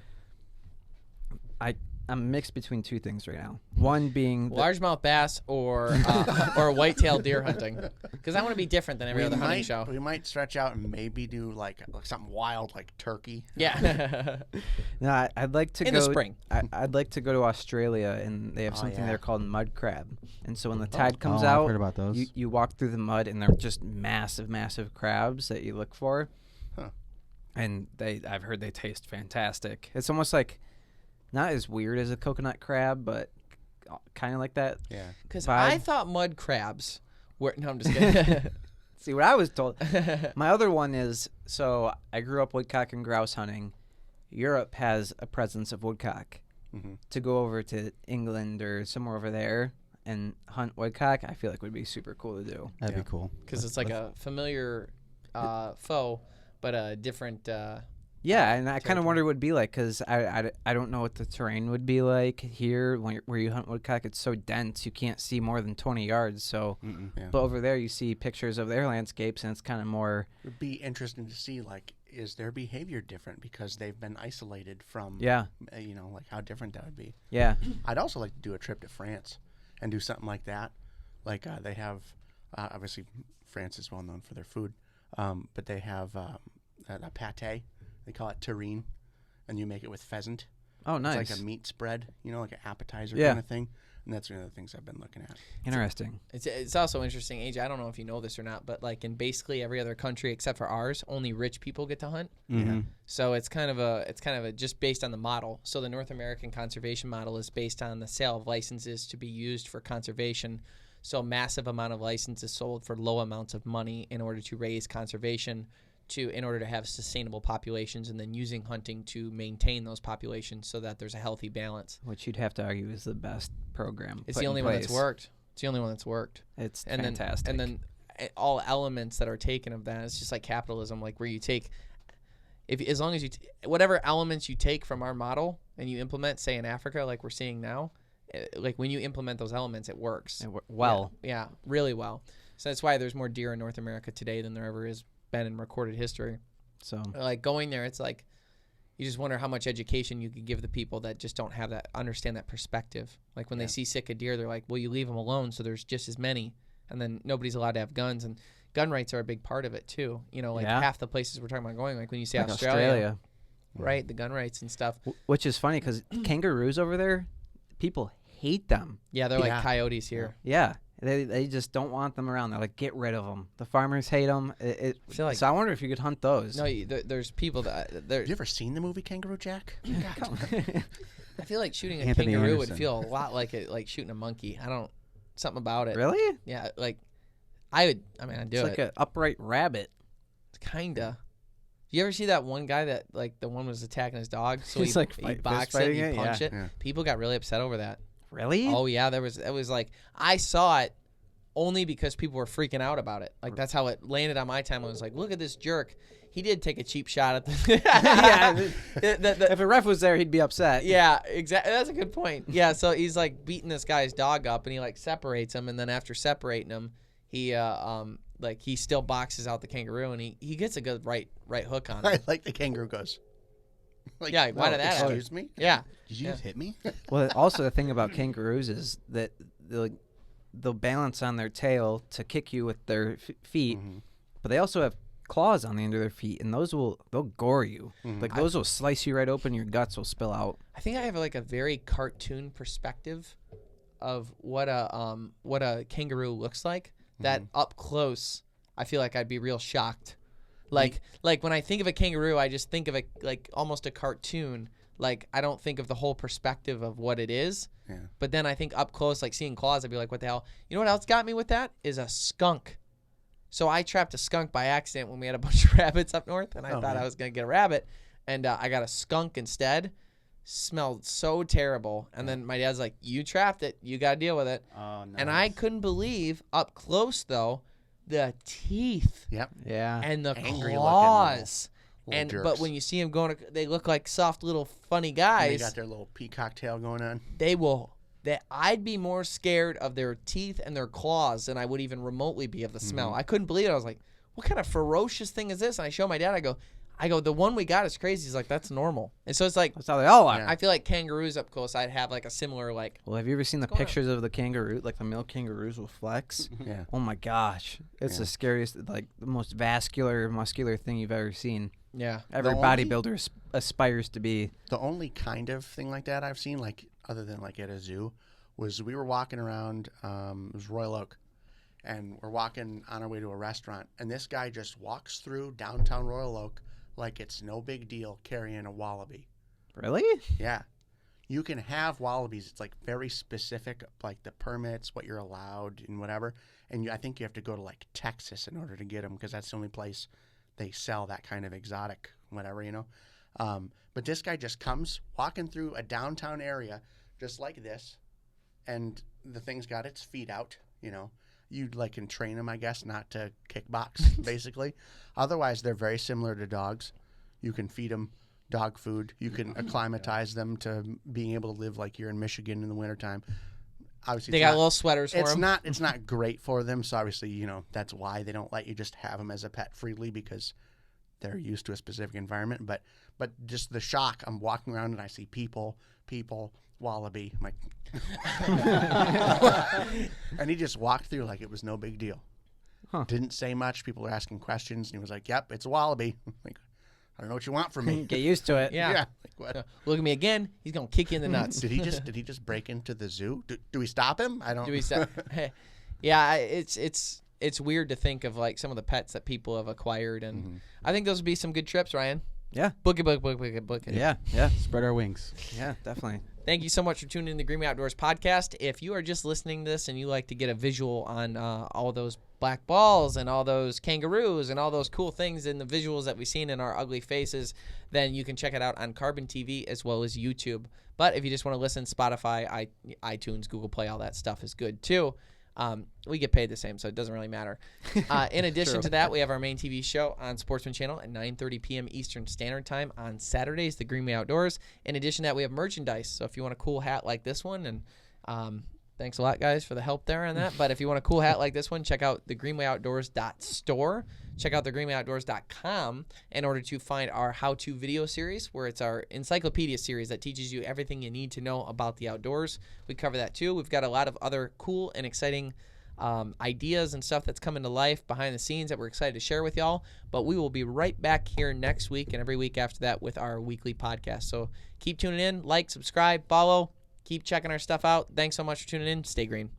S4: I'm mixed between two things right now. One being
S5: Largemouth bass or white-tailed deer hunting, because I want to be different than every other hunting show.
S3: We might stretch out and maybe do like something wild like turkey.
S5: Yeah.
S4: no, I'd like to
S5: In
S4: go
S5: the spring.
S4: I'd like to go to Australia, and they have something
S3: yeah.
S4: there called mud crab. And so when the tide comes
S2: I've
S4: out,
S2: heard about those.
S4: you walk through the mud, and they're just massive crabs that you look for.
S3: Huh.
S4: And I've heard they taste fantastic. It's almost like not as weird as a coconut crab, but kind of like that.
S3: Yeah.
S5: Because
S4: vibe.
S5: I thought mud crabs were. No, I'm just kidding.
S4: See what I was told. My other one is, so I grew up woodcock and grouse hunting. Europe has a presence of woodcock.
S3: Mm-hmm.
S4: To go over to England or somewhere over there and hunt woodcock, I feel like would be super cool to do.
S2: That'd be cool.
S5: Because it's like a familiar foe, but a different.
S4: Yeah, and I kind of
S5: territory.
S4: wonder what it'd be like, because I don't know what the terrain would be like here where you hunt woodcock. It's so dense, you can't see more than 20 yards. So,
S3: Yeah.
S4: but over there you see pictures of their landscapes, and it's kind of more.
S3: It would be interesting to see, like, is their behavior different because they've been isolated from,
S4: Yeah,
S3: like how different that would be.
S4: yeah.
S3: I'd also like to do a trip to France and do something like that. Like they have, obviously, France is well known for their food, but they have a pate. They call it terrine, and you make it with pheasant.
S4: Oh, nice.
S3: It's like a meat spread, like an appetizer
S4: Yeah.
S3: kind of thing. And that's one of the things I've been looking at.
S4: Interesting.
S5: It's also interesting, AJ. I don't know if you know this or not, but like in basically every other country except for ours, only rich people get to hunt.
S2: Mm-hmm.
S5: So it's kind of a just based on the model. So the North American conservation model is based on the sale of licenses to be used for conservation. So massive amount of licenses sold for low amounts of money in order to raise conservation, in order to have sustainable populations, and then using hunting to maintain those populations so that there's a healthy balance.
S4: Which you'd have to argue is the best program.
S5: It's
S4: put
S5: the
S4: in
S5: only one that's
S4: place.
S5: worked. It's the only one that's worked.
S4: It's
S5: And
S4: fantastic.
S5: then all elements that are taken of that, it's just like capitalism, like where you take, as long as you whatever elements you take from our model and you implement, say in Africa, like we're seeing now, like when you implement those elements, it works.
S4: Well.
S5: Yeah, really well. So that's why there's more deer in North America today than there ever has been in recorded history.
S4: So
S5: Like going there, it's like you just wonder how much education you could give the people that just don't have that, understand that perspective. Like when they see sick of deer, they're like, well, you leave them alone, so there's just as many, and then nobody's allowed to have guns, and gun rights are a big part of it too. Like half the places we're talking about going, like when you say
S4: like
S5: Australia, right, the gun rights and stuff.
S4: Which is funny because kangaroos over there, people hate them.
S5: Yeah, they're
S3: Yeah.
S5: like coyotes here.
S4: Yeah. They just don't want them around. They're like, get rid of them. The farmers hate them.
S5: I feel like-
S4: So I wonder if you could hunt those.
S5: No, there's people that
S3: Have you ever seen the movie Kangaroo Jack?
S5: I feel like shooting a
S2: Anthony
S5: kangaroo would
S2: Anderson.
S5: feel a lot like shooting a monkey. Something about it.
S4: Really?
S5: Yeah, like I'd do
S4: It's
S5: it.
S4: like an upright rabbit.
S5: Kinda. You ever see that one guy that like the one was attacking his dog? So
S4: He's,
S5: he,
S4: like,
S5: he
S4: fist
S5: boxed it,
S4: fighting
S5: he
S4: it?
S5: punched
S4: Yeah.
S5: it.
S3: Yeah.
S5: People got really upset over that.
S4: Really?
S5: Oh yeah, it was like I saw it only because people were freaking out about it. Like that's how it landed on my time. I was like, look at this jerk. He did take a cheap shot at the
S4: Yeah.
S5: the-
S4: If a ref was there, he'd be upset.
S5: yeah, exactly. That's a good point. Yeah, so he's like beating this guy's dog up, and he like separates him, and then after separating him, he like he still boxes out the kangaroo, and he gets a good right hook on
S3: I
S5: him.
S3: like the kangaroo goes. Like,
S5: Yeah, why did that happen?
S3: Excuse me?
S5: Yeah,
S3: Did you just hit me?
S4: Well, also the thing about kangaroos is that they'll balance on their tail to kick you with their feet, but they also have claws on the end of their feet, and they'll gore you. Like those will slice you right open. Your guts will spill out.
S5: I think I have like a very cartoon perspective of what a kangaroo looks like. That up close, I feel like I'd be real shocked. Like when I think of a kangaroo, I just think of it like almost a cartoon. Like I don't think of the whole perspective of what it is.
S3: Yeah.
S5: But then I think up close, like seeing claws, I'd be like, what the hell? You know what else got me with that? Is a skunk. So I trapped a skunk by accident when we had a bunch of rabbits up north, and I thought I was going to get a rabbit, and I got a skunk instead. Smelled so terrible. And then my dad's like, you trapped it. You got to deal with it.
S2: Oh, nice.
S5: And I couldn't believe, up close though, the teeth
S3: Yep.
S4: Yeah.
S5: and the
S3: Angry looking
S5: claws.
S3: little
S5: But
S3: jerks.
S5: when you see them going, they look like soft little funny
S3: And
S5: guys.
S3: they got their little peacock tail going on.
S5: I'd be more scared of their teeth and their claws than I would even remotely be of the smell. I couldn't believe it. I was like, what kind of ferocious thing is this? And I show my dad, I go, I go, the one we got is crazy. He's like, that's normal. And so it's like,
S4: That's how they all are.
S3: Yeah.
S5: I feel like kangaroos up close, I'd have like a similar like.
S4: Well, have you ever seen the
S5: going on?
S4: pictures of the kangaroo, like the male kangaroos with flex?
S3: Yeah.
S4: Oh my gosh, it's
S3: Yeah.
S4: the scariest, like the most vascular, muscular thing you've ever seen.
S5: Yeah.
S4: Every
S3: only-
S4: bodybuilder aspires to be.
S3: The only kind of thing like that I've seen, like other than like at a zoo, was we were walking around. It was Royal Oak, and we're walking on our way to a restaurant, and this guy just walks through downtown Royal Oak like it's no big deal carrying a wallaby.
S4: Really?
S3: Yeah, you can have wallabies. It's like very specific, like the permits, what you're allowed, and whatever. And I think you have to go to like Texas in order to get them because that's the only place they sell that kind of exotic whatever, But this guy just comes walking through a downtown area just like this, and the thing's got its feet out, You like can train them, I guess, not to kickbox, basically. Otherwise, they're very similar to dogs. You can feed them dog food. You can acclimatize them to being able to live like you're in Michigan in the wintertime. Obviously,
S5: They
S3: it's
S5: got
S3: not-
S5: little sweaters for
S3: it's
S5: them.
S3: not not great for them, so obviously that's why they don't let you just have them as a pet freely, because they're used to a specific environment. But just the shock, I'm walking around and I see people, wallaby, I'm like and he just walked through like it was no big deal. Didn't say much. People were asking questions and he was like, yep, it's a wallaby. Like, I don't know what you want from me.
S4: Get used to it.
S5: Yeah.
S3: Like, what?
S5: Look at me again. He's gonna kick you in the nuts.
S3: Did he just break into the zoo? Do we stop him? I don't.
S5: Do we say? Yeah, it's weird to think of like some of the pets that people have acquired, and I think those would be some good trips, Ryan.
S4: Yeah.
S5: Book it.
S4: Yeah. Yeah.
S2: Spread our wings.
S4: Yeah. Definitely.
S5: Thank you so much for tuning in to the Greenway Outdoors podcast. If you are just listening to this and you like to get a visual on all those black balls and all those kangaroos and all those cool things and the visuals that we've seen in our ugly faces, then you can check it out on Carbon TV as well as YouTube. But if you just want to listen, Spotify, iTunes, Google Play, all that stuff is good too. We get paid the same, so it doesn't really matter. In addition to that, we have our main TV show on Sportsman Channel at 9:30 p.m. Eastern Standard Time on Saturdays, the Greenway Outdoors. In addition to that, we have merchandise. So if you want a cool hat like this one, and thanks a lot, guys, for the help there on that. But if you want a cool hat like this one, check out the greenwayoutdoors.store. Check out the greenwayoutdoors.com in order to find our how-to video series, where it's our encyclopedia series that teaches you everything you need to know about the outdoors. We cover that too. We've got a lot of other cool and exciting ideas and stuff that's coming to life behind the scenes that we're excited to share with y'all. But we will be right back here next week and every week after that with our weekly podcast. So keep tuning in, like, subscribe, follow, keep checking our stuff out. Thanks so much for tuning in. Stay green.